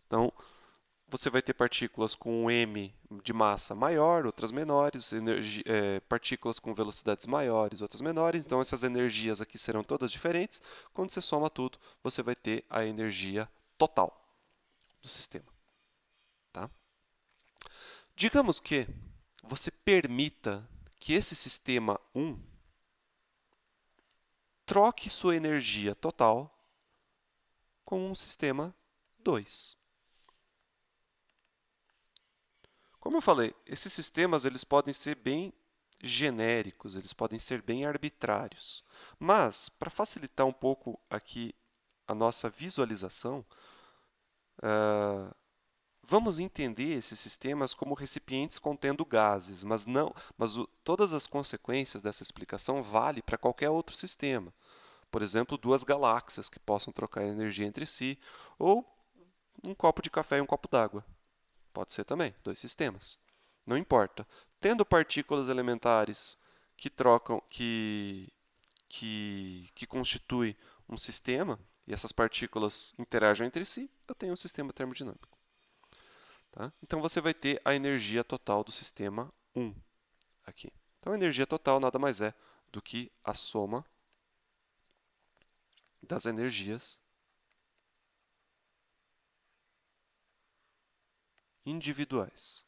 Então, você vai ter partículas com um m de massa maior, outras menores, partículas com velocidades maiores, outras menores. Então, essas energias aqui serão todas diferentes. Quando você soma tudo, você vai ter a energia total do sistema. Tá? Digamos que você permita que esse sistema 1 troque sua energia total com um sistema 2. Como eu falei, esses sistemas eles podem ser bem genéricos, eles podem ser bem arbitrários. Mas, para facilitar um pouco aqui a nossa visualização, vamos entender esses sistemas como recipientes contendo gases, mas todas as consequências dessa explicação valem para qualquer outro sistema. Por exemplo, duas galáxias que possam trocar energia entre si, ou um copo de café e um copo d'água. Pode ser também, dois sistemas. Não importa. Tendo partículas elementares que trocam, que constituem um sistema, e essas partículas interagem entre si, eu tenho um sistema termodinâmico. Tá? Então, você vai ter a energia total do sistema 1 aqui. Então, a energia total nada mais é do que a soma das energias individuais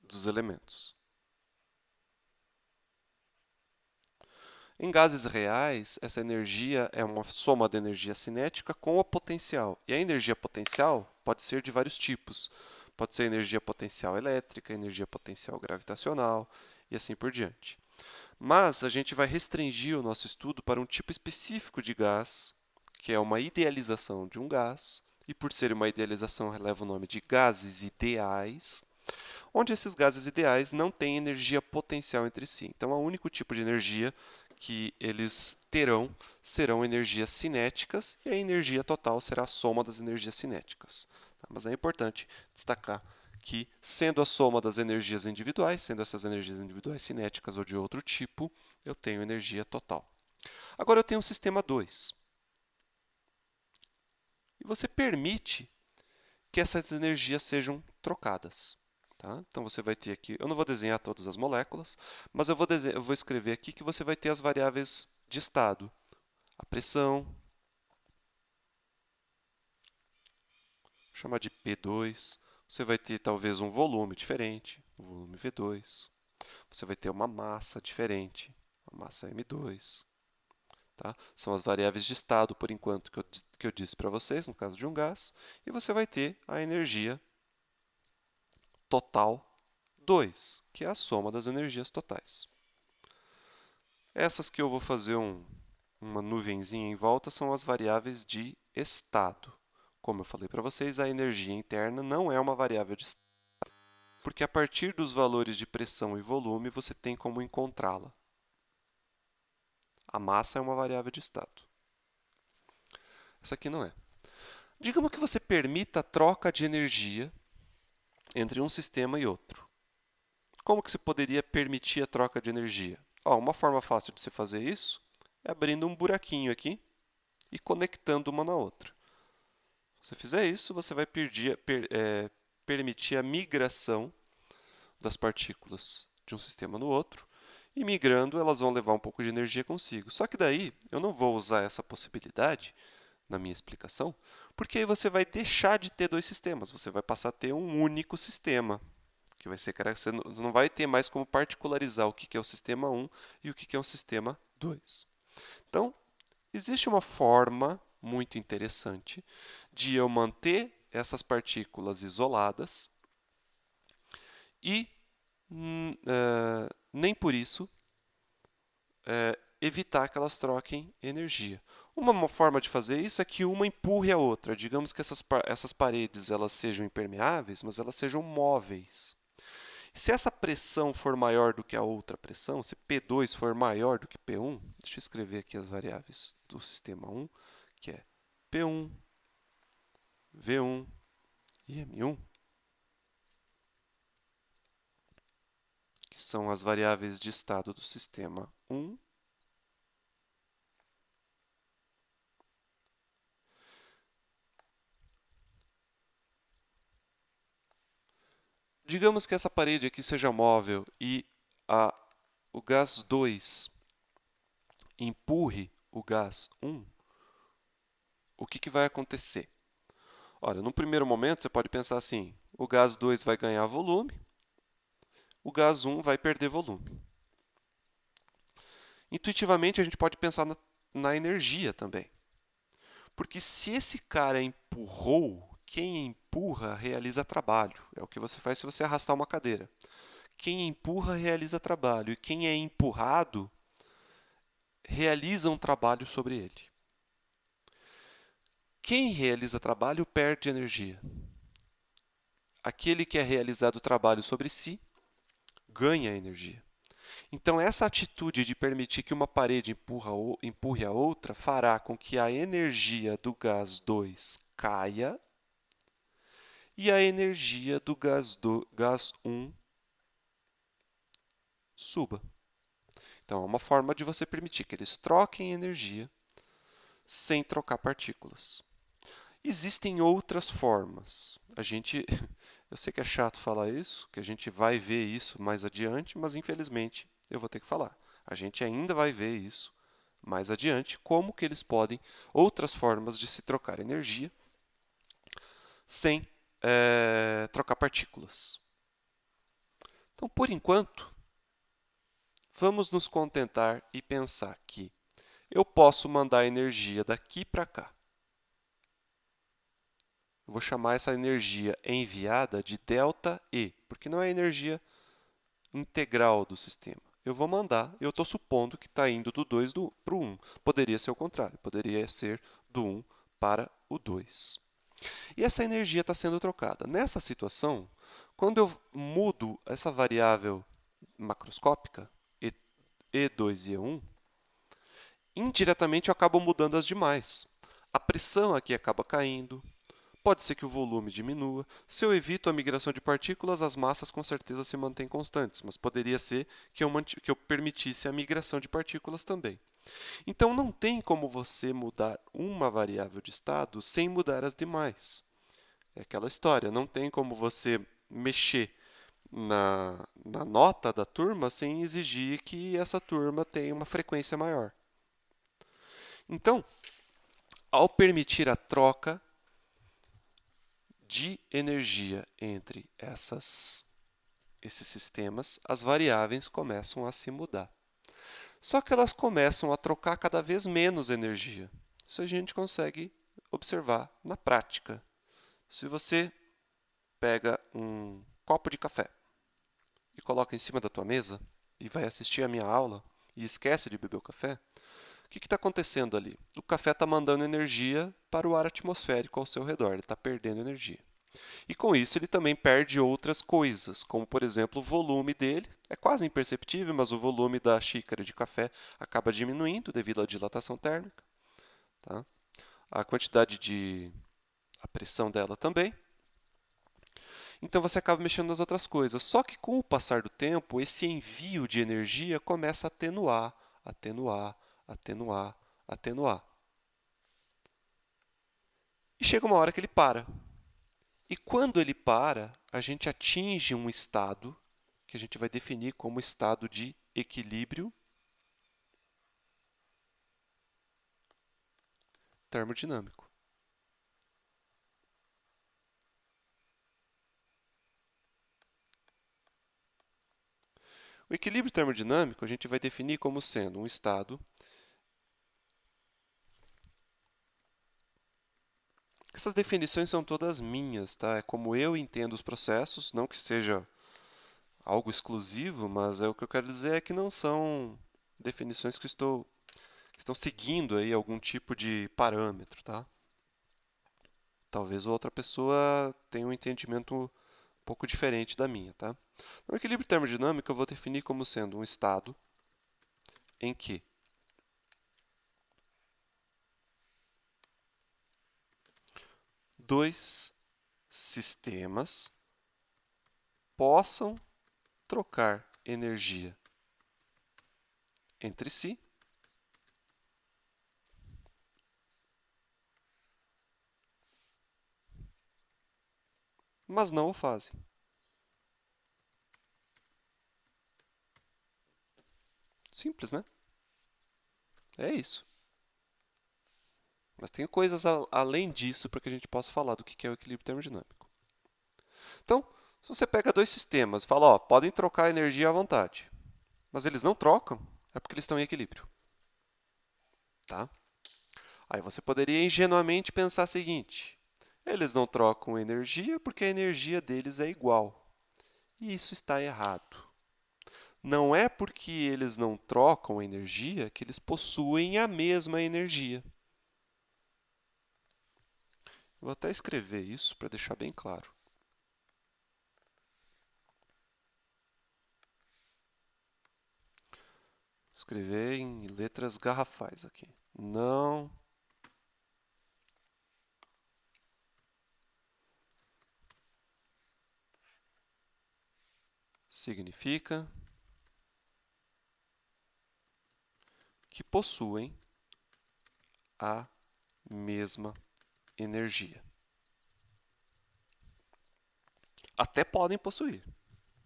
dos elementos. Em gases reais, essa energia é uma soma da energia cinética com a potencial. E a energia potencial pode ser de vários tipos. Pode ser energia potencial elétrica, energia potencial gravitacional e assim por diante. Mas a gente vai restringir o nosso estudo para um tipo específico de gás, que é uma idealização de um gás, e por ser uma idealização, releva o nome de gases ideais, onde esses gases ideais não têm energia potencial entre si. Então, o único tipo de energia que eles terão serão energias cinéticas, e a energia total será a soma das energias cinéticas. Mas é importante destacar que, sendo a soma das energias individuais, sendo essas energias individuais cinéticas ou de outro tipo, eu tenho energia total. Agora eu tenho um sistema 2. E você permite que essas energias sejam trocadas. Tá? Então, você vai ter aqui, eu não vou desenhar todas as moléculas, mas eu vou escrever aqui que você vai ter as variáveis de estado. A pressão, vou chamar de P2. Você vai ter talvez um volume diferente, o volume V2. Você vai ter uma massa diferente, a massa M2. Tá? São as variáveis de estado, por enquanto, que eu disse para vocês, no caso de um gás. E você vai ter a energia total 2, que é a soma das energias totais. Essas que eu vou fazer uma nuvenzinha em volta são as variáveis de estado. Como eu falei para vocês, a energia interna não é uma variável de estado, porque a partir dos valores de pressão e volume você tem como encontrá-la. A massa é uma variável de estado. Essa aqui não é. Digamos que você permita a troca de energia entre um sistema e outro. Como que você poderia permitir a troca de energia? Uma forma fácil de se fazer isso é abrindo um buraquinho aqui e conectando uma na outra. Se você fizer isso, você vai permitir a migração das partículas de um sistema no outro, e migrando, elas vão levar um pouco de energia consigo. Só que daí, eu não vou usar essa possibilidade na minha explicação, porque aí você vai deixar de ter dois sistemas, você vai passar a ter um único sistema, que vai ser, você não vai ter mais como particularizar o que é o sistema 1 e o que é o sistema 2. Então, existe uma forma muito interessante de eu manter essas partículas isoladas e nem por isso evitar que elas troquem energia. Uma forma de fazer isso é que uma empurre a outra. Digamos que essas paredes elas sejam impermeáveis, mas elas sejam móveis. Se essa pressão for maior do que a outra pressão, se P2 for maior do que P1, deixa eu escrever aqui as variáveis do sistema 1, que é P1, V1 e M1, que são as variáveis de estado do sistema 1. Digamos que essa parede aqui seja móvel e o gás 2 empurre o gás 1, o que vai acontecer? Olha, no primeiro momento você pode pensar assim, o gás 2 vai ganhar volume, o gás 1 vai perder volume. Intuitivamente, a gente pode pensar na energia também. Porque se esse cara empurrou, quem empurra realiza trabalho. É o que você faz se você arrastar uma cadeira. Quem empurra realiza trabalho e quem é empurrado realiza um trabalho sobre ele. Quem realiza trabalho perde energia. Aquele que é realizado trabalho sobre si ganha energia. Então, essa atitude de permitir que uma parede empurre a outra fará com que a energia do gás 2 caia e a energia do gás 1 suba. Então, é uma forma de você permitir que eles troquem energia sem trocar partículas. Existem outras formas. Eu sei que é chato falar isso, que a gente vai ver isso mais adiante, mas infelizmente eu vou ter que falar. A gente ainda vai ver isso mais adiante, como que eles podem, outras formas de se trocar energia sem trocar partículas. Então, por enquanto, vamos nos contentar e pensar que eu posso mandar energia daqui para cá. Eu vou chamar essa energia enviada de ΔE, porque não é a energia integral do sistema. Eu vou mandar, eu estou supondo que está indo do 2 para o 1. Poderia ser o contrário, poderia ser do 1 para o 2. E essa energia está sendo trocada. Nessa situação, quando eu mudo essa variável macroscópica, E2 e E1, indiretamente eu acabo mudando as demais. A pressão aqui acaba caindo, pode ser que o volume diminua. Se eu evito a migração de partículas, as massas com certeza se mantêm constantes, mas poderia ser que eu permitisse a migração de partículas também. Então, não tem como você mudar uma variável de estado sem mudar as demais. É aquela história, não tem como você mexer na nota da turma sem exigir que essa turma tenha uma frequência maior. Então, ao permitir a troca de energia entre esses sistemas, as variáveis começam a se mudar. Só que elas começam a trocar cada vez menos energia. Isso a gente consegue observar na prática. Se você pega um copo de café e coloca em cima da tua mesa e vai assistir a minha aula e esquece de beber o café, o que está acontecendo ali? O café está mandando energia para o ar atmosférico ao seu redor, ele está perdendo energia. E com isso ele também perde outras coisas, como por exemplo o volume dele, é quase imperceptível, mas o volume da xícara de café acaba diminuindo devido à dilatação térmica. Tá? A quantidade a pressão dela também. Então você acaba mexendo nas outras coisas. Só que com o passar do tempo, esse envio de energia começa a atenuar, atenuar, atenuar, atenuar. E chega uma hora que ele para. E quando ele para, a gente atinge um estado que a gente vai definir como estado de equilíbrio termodinâmico. O equilíbrio termodinâmico a gente vai definir como sendo um estado Essas definições são todas minhas, tá? É como eu entendo os processos, não que seja algo exclusivo, mas o que eu quero dizer é que não são definições que estão seguindo aí algum tipo de parâmetro, tá? Talvez outra pessoa tenha um entendimento um pouco diferente da minha, tá? O equilíbrio termodinâmico eu vou definir como sendo um estado em que dois sistemas possam trocar energia entre si mas não o fazem. Simples, né? É isso. Mas tem coisas além disso para que a gente possa falar do que é o equilíbrio termodinâmico. Então, se você pega dois sistemas e fala, ó, podem trocar energia à vontade, mas eles não trocam, é porque eles estão em equilíbrio. Tá? Aí você poderia ingenuamente pensar o seguinte: eles não trocam energia porque a energia deles é igual. E isso está errado. Não é porque eles não trocam energia que eles possuem a mesma energia. Vou até escrever isso para deixar bem claro. Escrever em letras garrafais aqui. Não significa que possuem a mesma energia. Até podem possuir,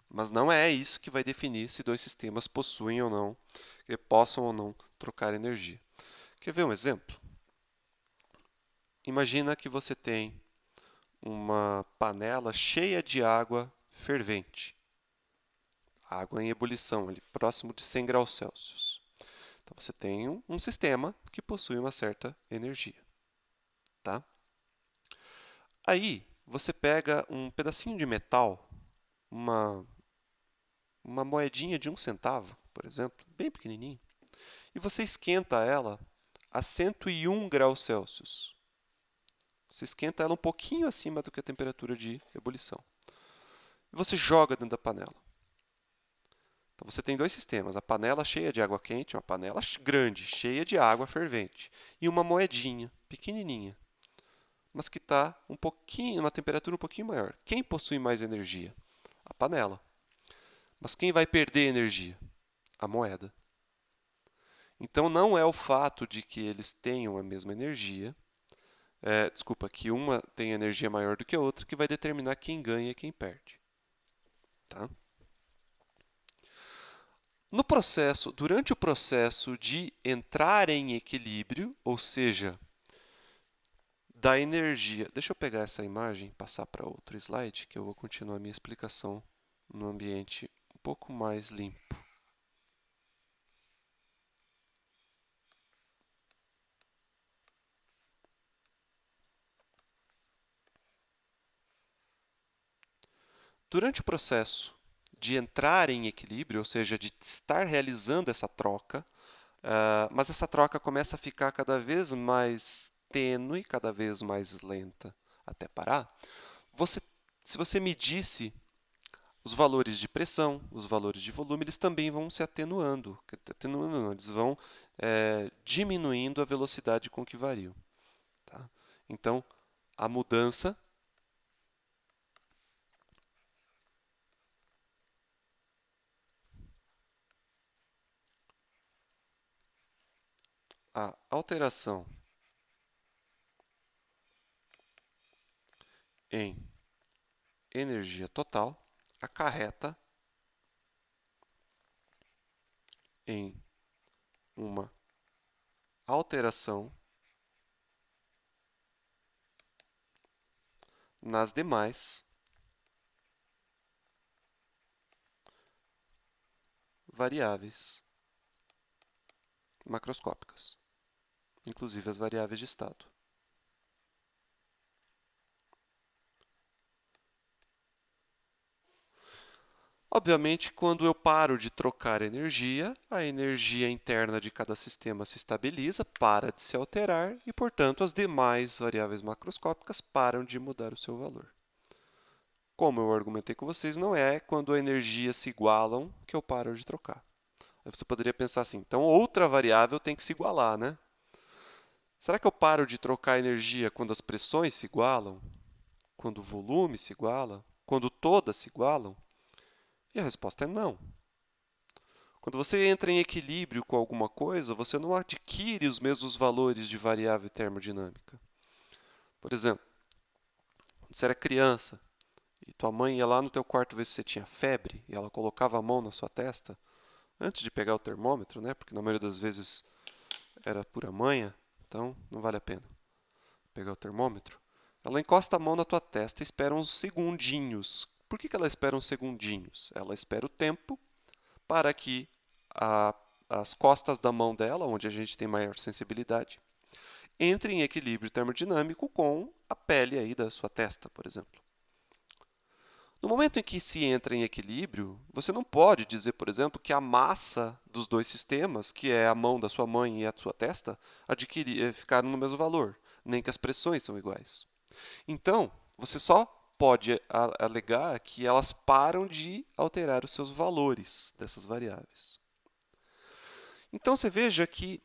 mas não é isso que vai definir se dois sistemas possuem ou não, que possam ou não trocar energia. Quer ver um exemplo? Imagina que você tem uma panela cheia de água fervente, água em ebulição, ali, próximo de 100 graus Celsius. Então você tem um sistema que possui uma certa energia. Tá? Aí você pega um pedacinho de metal, uma, uma moedinha de 1 centavo, por exemplo, bem pequenininho, e você esquenta ela a 101 graus Celsius. Você esquenta ela um pouquinho acima do que a temperatura de ebulição. E você joga dentro da panela. Então você tem dois sistemas, a panela cheia de água quente, uma panela grande, cheia de água fervente, e uma moedinha, pequenininha, mas que está uma temperatura um pouquinho maior. Quem possui mais energia? A panela. Mas quem vai perder energia? A moeda. Então não é o fato de que eles tenham a mesma energia, que uma tem energia maior do que a outra, que vai determinar quem ganha e quem perde. Tá? Durante o processo de entrar em equilíbrio, ou seja, da energia. Deixa eu pegar essa imagem e passar para outro slide, que eu vou continuar a minha explicação no ambiente um pouco mais limpo. Durante o processo de entrar em equilíbrio, ou seja, de estar realizando essa troca, mas essa troca começa a ficar cada vez mais tênue, cada vez mais lenta até parar. Se você medisse os valores de pressão, os valores de volume, eles também vão se atenuando. Atenuando não, eles vão diminuindo a velocidade com que variam. Tá? Então, a mudança a alteração em energia total acarreta em uma alteração nas demais variáveis macroscópicas, inclusive as variáveis de estado. Obviamente, quando eu paro de trocar energia, a energia interna de cada sistema se estabiliza, para de se alterar e, portanto, as demais variáveis macroscópicas param de mudar o seu valor. Como eu argumentei com vocês, não é quando a energia se igualam que eu paro de trocar. Aí você poderia pensar assim, então outra variável tem que se igualar, né? Será que eu paro de trocar energia quando as pressões se igualam? Quando o volume se iguala? Quando todas se igualam? E a resposta é não. Quando você entra em equilíbrio com alguma coisa, você não adquire os mesmos valores de variável termodinâmica. Por exemplo, quando você era criança e tua mãe ia lá no teu quarto ver se você tinha febre e ela colocava a mão na sua testa, antes de pegar o termômetro, né? Porque na maioria das vezes era pura manha, então não vale a pena pegar o termômetro. Ela encosta a mão na tua testa e espera uns segundinhos. Por que ela espera uns segundinhos? Ela espera o tempo para que as costas da mão dela, onde a gente tem maior sensibilidade, entrem em equilíbrio termodinâmico com a pele aí da sua testa, por exemplo. No momento em que se entra em equilíbrio, você não pode dizer, por exemplo, que a massa dos dois sistemas, que é a mão da sua mãe e a sua testa, ficaram no mesmo valor, nem que as pressões são iguais. Então, você só pode alegar que elas param de alterar os seus valores dessas variáveis. Então, você veja que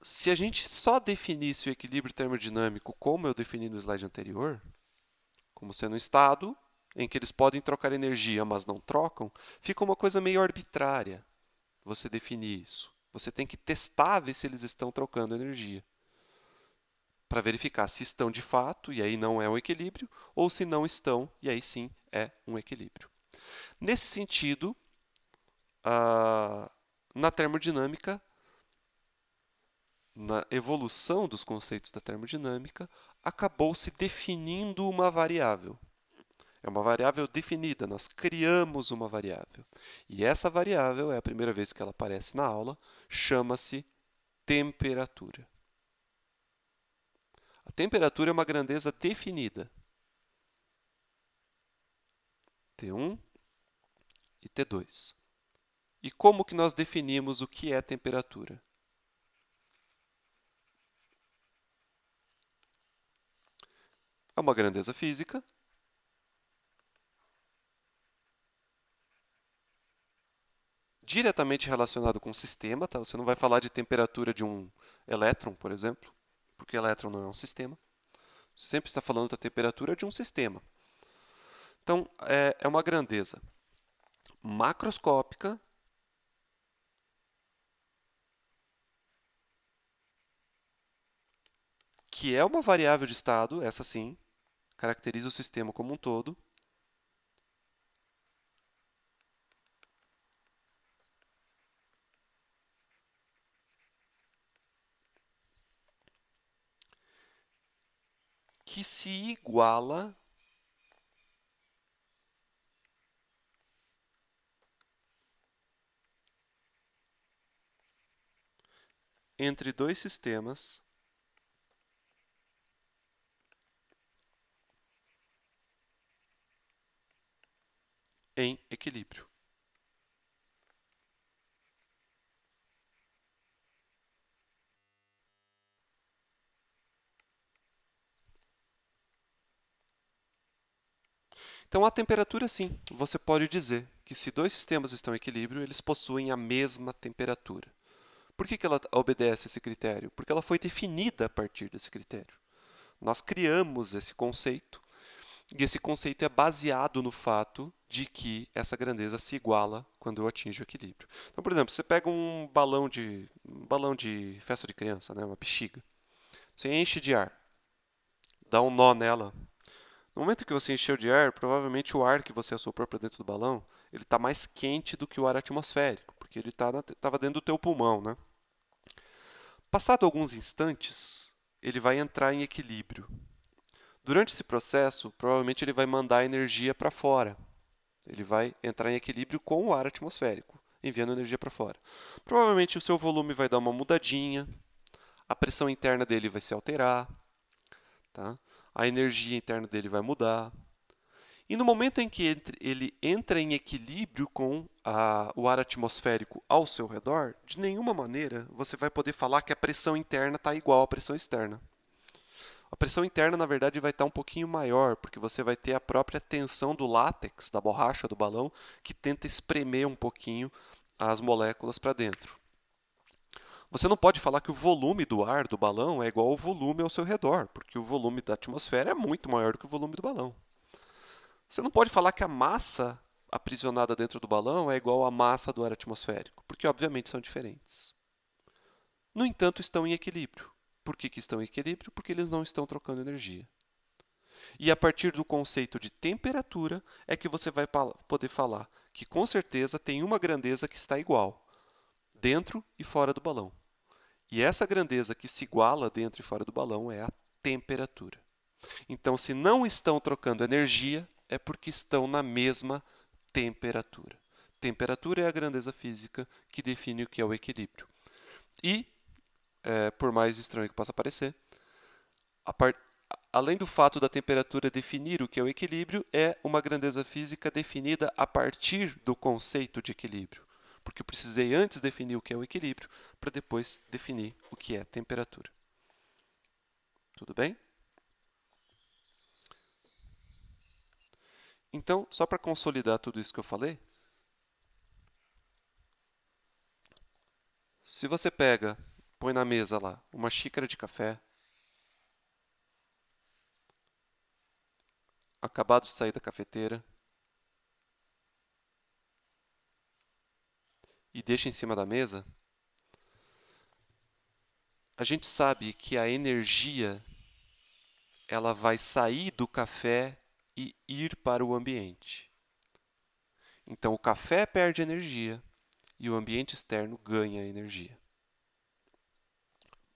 se a gente só definisse o equilíbrio termodinâmico como eu defini no slide anterior, como sendo um estado em que eles podem trocar energia, mas não trocam, fica uma coisa meio arbitrária você definir isso. Você tem que testar, ver se eles estão trocando energia, para verificar se estão de fato, e aí não é um equilíbrio, ou se não estão, e aí sim é um equilíbrio. Nesse sentido, na termodinâmica, na evolução dos conceitos da termodinâmica, acabou se definindo uma variável. É uma variável definida, nós criamos uma variável. E essa variável, é a primeira vez que ela aparece na aula, chama-se temperatura. A temperatura é uma grandeza definida. T1 e T2. E como que nós definimos o que é temperatura? É uma grandeza física diretamente relacionado com o sistema, tá? Você não vai falar de temperatura de um elétron, por exemplo, porque elétron não é um sistema. Sempre está falando da temperatura de um sistema. Então, é uma grandeza macroscópica que é uma variável de estado, essa sim, caracteriza o sistema como um todo, que se iguala entre dois sistemas em equilíbrio. Então, a temperatura, sim, você pode dizer que se dois sistemas estão em equilíbrio, eles possuem a mesma temperatura. Por que ela obedece esse critério? Porque ela foi definida a partir desse critério. Nós criamos esse conceito, e esse conceito é baseado no fato de que essa grandeza se iguala quando eu atinjo o equilíbrio. Então, por exemplo, você pega um balão de festa de criança, né, uma bexiga. Você enche de ar, dá um nó nela. No momento que você encheu de ar, provavelmente o ar que você assoprou para dentro do balão, ele está mais quente do que o ar atmosférico, porque ele estava dentro do teu pulmão, né? Passado alguns instantes, ele vai entrar em equilíbrio. Durante esse processo, provavelmente ele vai mandar energia para fora. Ele vai entrar em equilíbrio com o ar atmosférico, enviando energia para fora. Provavelmente o seu volume vai dar uma mudadinha, a pressão interna dele vai se alterar, tá? A energia interna dele vai mudar. E no momento em que ele entra em equilíbrio com o ar atmosférico ao seu redor, de nenhuma maneira você vai poder falar que a pressão interna está igual à pressão externa. A pressão interna, na verdade, vai estar um pouquinho maior, porque você vai ter a própria tensão do látex, da borracha do balão, que tenta espremer um pouquinho as moléculas para dentro. Você não pode falar que o volume do ar do balão é igual ao volume ao seu redor, porque o volume da atmosfera é muito maior do que o volume do balão. Você não pode falar que a massa aprisionada dentro do balão é igual à massa do ar atmosférico, porque obviamente são diferentes. No entanto, estão em equilíbrio. Por que estão em equilíbrio? Porque eles não estão trocando energia. E a partir do conceito de temperatura é que você vai poder falar que com certeza tem uma grandeza que está igual, dentro e fora do balão. E essa grandeza que se iguala dentro e fora do balão é a temperatura. Então, se não estão trocando energia, é porque estão na mesma temperatura. Temperatura é a grandeza física que define o que é o equilíbrio. E, por mais estranho que possa parecer, além do fato da temperatura definir o que é o equilíbrio, é uma grandeza física definida a partir do conceito de equilíbrio. Porque eu precisei antes definir o que é o equilíbrio, para depois definir o que é temperatura. Tudo bem? Então, só para consolidar tudo isso que eu falei, se você pega, põe na mesa lá, uma xícara de café, acabado de sair da cafeteira, e deixa em cima da mesa, a gente sabe que a energia ela vai sair do café e ir para o ambiente. Então, o café perde energia e o ambiente externo ganha energia.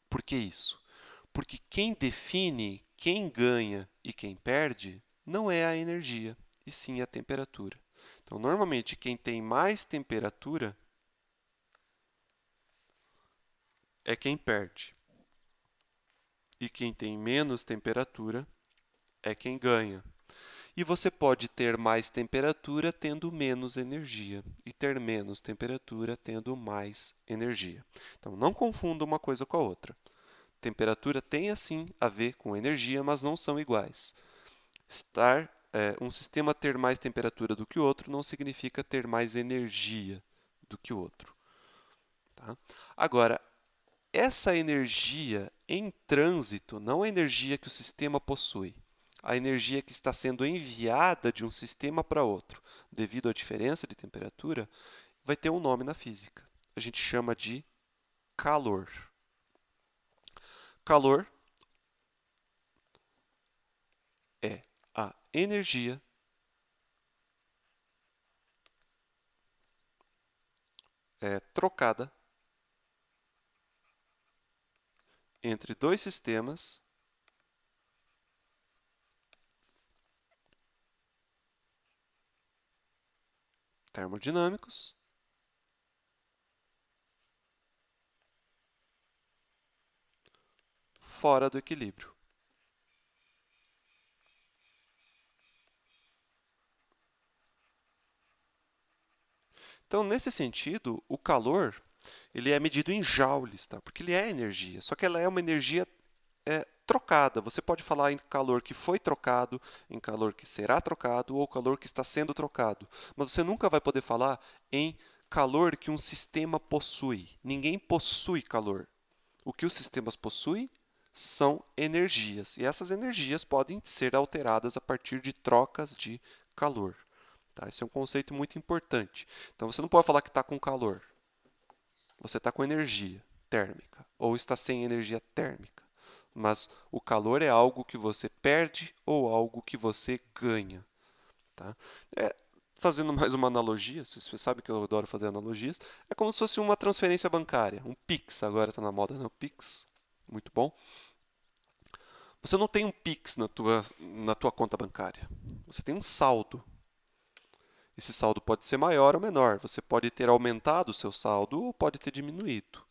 Por que isso? Porque quem define quem ganha e quem perde não é a energia, e sim a temperatura. Então, normalmente, quem tem mais temperatura é quem perde. E quem tem menos temperatura é quem ganha. E você pode ter mais temperatura tendo menos energia, e ter menos temperatura tendo mais energia. Então, não confunda uma coisa com a outra. Temperatura tem, assim, a ver com energia, mas não são iguais. Um sistema ter mais temperatura do que o outro não significa ter mais energia do que o outro. Tá? Agora, essa energia em trânsito não é a energia que o sistema possui. A energia que está sendo enviada de um sistema para outro, devido à diferença de temperatura, vai ter um nome na física. A gente chama de calor. Calor é a energia trocada entre dois sistemas termodinâmicos, fora do equilíbrio. Então, nesse sentido, o calor ele é medido em joules, tá? Porque ele é energia, só que ela é uma energia trocada. Você pode falar em calor que foi trocado, em calor que será trocado ou calor que está sendo trocado. Mas você nunca vai poder falar em calor que um sistema possui. Ninguém possui calor. O que os sistemas possuem são energias. E essas energias podem ser alteradas a partir de trocas de calor. Tá? Esse é um conceito muito importante. Então você não pode falar que está com calor. Você está com energia térmica ou está sem energia térmica. Mas o calor é algo que você perde ou algo que você ganha. Tá? Fazendo mais uma analogia, você sabe que eu adoro fazer analogias, é como se fosse uma transferência bancária, um Pix, agora está na moda, né? O Pix, muito bom. Você não tem um Pix na tua conta bancária, você tem um saldo. Esse saldo pode ser maior ou menor, você pode ter aumentado o seu saldo ou pode ter diminuído.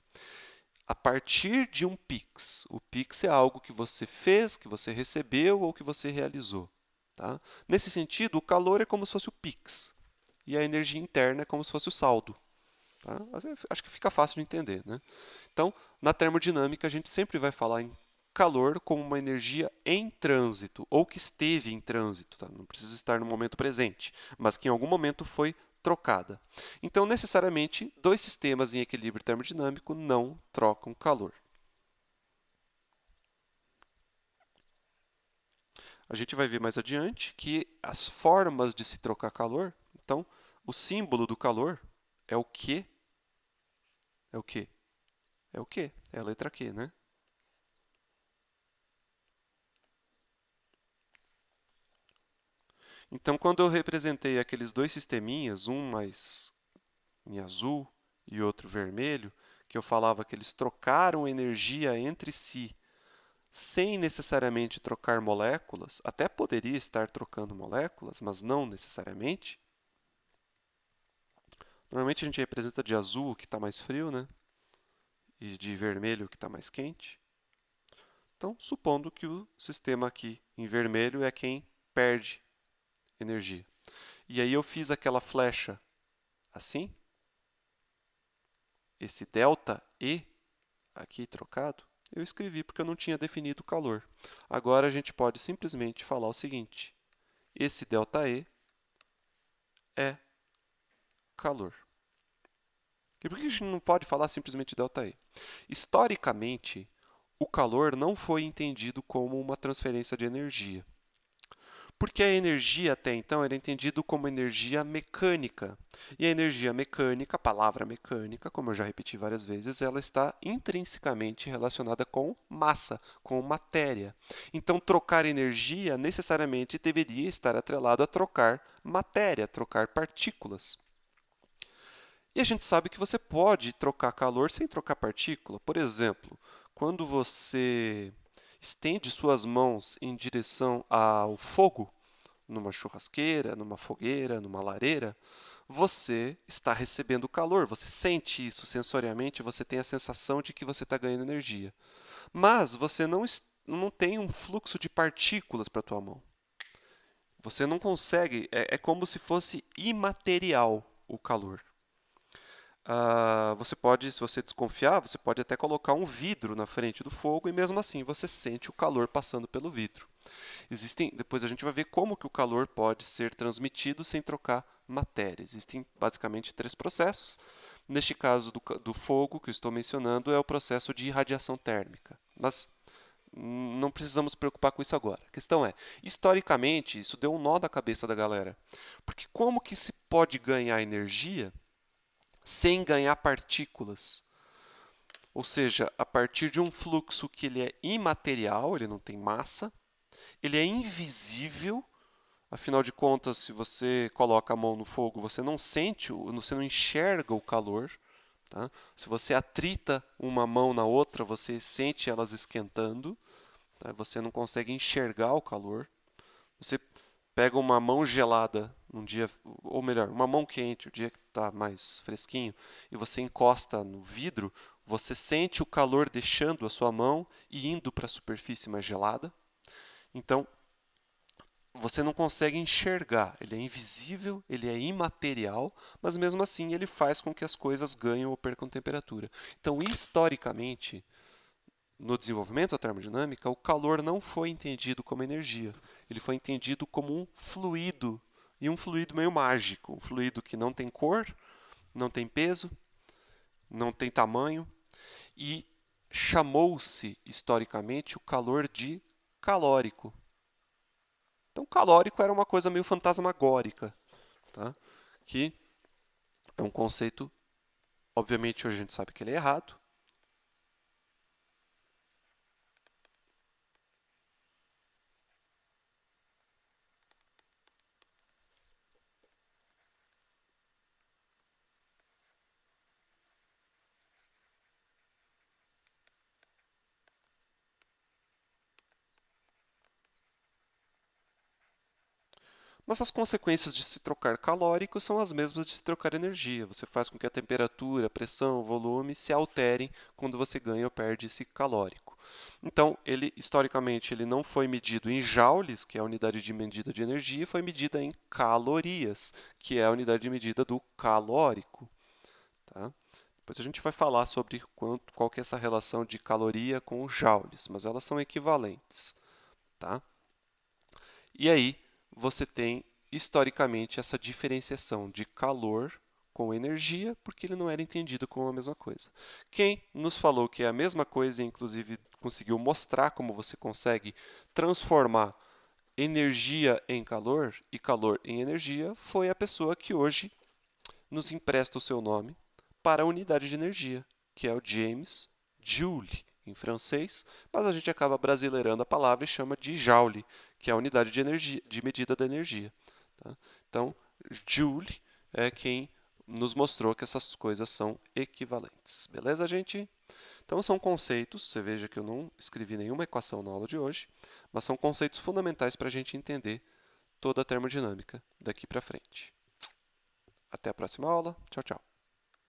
A partir de um Pix, o Pix é algo que você fez, que você recebeu ou que você realizou. Tá? Nesse sentido, o calor é como se fosse o Pix e a energia interna é como se fosse o saldo. Tá? Acho que fica fácil de entender. Né? Então, na termodinâmica, a gente sempre vai falar em calor como uma energia em trânsito, ou que esteve em trânsito, tá? Não precisa estar no momento presente, mas que em algum momento foi trocada. Então, necessariamente, dois sistemas em equilíbrio termodinâmico não trocam calor. A gente vai ver mais adiante que as formas de se trocar calor, então, o símbolo do calor é o Q. É o quê? É o Q, é a letra Q, né? Então, quando eu representei aqueles dois sisteminhas, um mais em azul e outro vermelho, que eu falava que eles trocaram energia entre si, sem necessariamente trocar moléculas, até poderia estar trocando moléculas, mas não necessariamente. Normalmente a gente representa de azul, que está mais frio, né? E de vermelho, que está mais quente. Então, supondo que o sistema aqui em vermelho é quem perde energia. E aí eu fiz aquela flecha assim, esse delta E aqui trocado, eu escrevi porque eu não tinha definido o calor. Agora a gente pode simplesmente falar o seguinte: esse ΔE é calor. E por que a gente não pode falar simplesmente ΔE? Historicamente, o calor não foi entendido como uma transferência de energia. Porque a energia até então era entendido como energia mecânica. E a energia mecânica, a palavra mecânica, como eu já repeti várias vezes, ela está intrinsecamente relacionada com massa, com matéria. Então, trocar energia necessariamente deveria estar atrelado a trocar matéria, trocar partículas. E a gente sabe que você pode trocar calor sem trocar partícula. Por exemplo, quando você estende suas mãos em direção ao fogo, numa churrasqueira, numa fogueira, numa lareira, você está recebendo calor, você sente isso sensorialmente, você tem a sensação de que você está ganhando energia. Mas você não tem um fluxo de partículas para a tua mão. Você não consegue, é como se fosse imaterial o calor. Você pode, se você desconfiar, você pode até colocar um vidro na frente do fogo e mesmo assim você sente o calor passando pelo vidro. Depois a gente vai ver como que o calor pode ser transmitido sem trocar matéria. Existem basicamente três processos. Neste caso do fogo que eu estou mencionando é o processo de irradiação térmica. Mas não precisamos preocupar com isso agora. A questão é, historicamente, isso deu um nó na cabeça da galera. Porque como que se pode ganhar energia sem ganhar partículas? Ou seja, a partir de um fluxo que ele é imaterial, ele não tem massa, ele é invisível, afinal de contas, se você coloca a mão no fogo, você não sente, você não enxerga o calor. Tá? Se você atrita uma mão na outra, você sente elas esquentando, tá? Você não consegue enxergar o calor. Você pega uma mão gelada um dia, ou melhor, uma mão quente, o dia que está mais fresquinho, e você encosta no vidro, você sente o calor deixando a sua mão e indo para a superfície mais gelada. Então, você não consegue enxergar, ele é invisível, ele é imaterial, mas mesmo assim ele faz com que as coisas ganhem ou percam temperatura. Então, historicamente, no desenvolvimento da termodinâmica, o calor não foi entendido como energia, ele foi entendido como um fluido, e um fluido meio mágico, um fluido que não tem cor, não tem peso, não tem tamanho, e chamou-se historicamente o calor de calórico. Então, calórico era uma coisa meio fantasmagórica, tá? Que é um conceito, obviamente, hoje a gente sabe que ele é errado. Mas as consequências de se trocar calórico são as mesmas de se trocar energia. Você faz com que a temperatura, a pressão, o volume se alterem quando você ganha ou perde esse calórico. Então, ele historicamente ele não foi medido em joules, que é a unidade de medida de energia, foi medida em calorias, que é a unidade de medida do calórico. Tá? Depois a gente vai falar sobre qual que é essa relação de caloria com joules, mas elas são equivalentes. Tá? E aí você tem historicamente essa diferenciação de calor com energia, porque ele não era entendido como a mesma coisa. Quem nos falou que é a mesma coisa e inclusive conseguiu mostrar como você consegue transformar energia em calor e calor em energia foi a pessoa que hoje nos empresta o seu nome para a unidade de energia, que é o James Joule, em francês, mas a gente acaba brasileirando a palavra e chama de Joule, que é a unidade de, energia, de medida da energia. Tá? Então, Joule é quem nos mostrou que essas coisas são equivalentes. Beleza, gente? Então, são conceitos, você veja que eu não escrevi nenhuma equação na aula de hoje, mas são conceitos fundamentais para a gente entender toda a termodinâmica daqui para frente. Até a próxima aula. Tchau, tchau.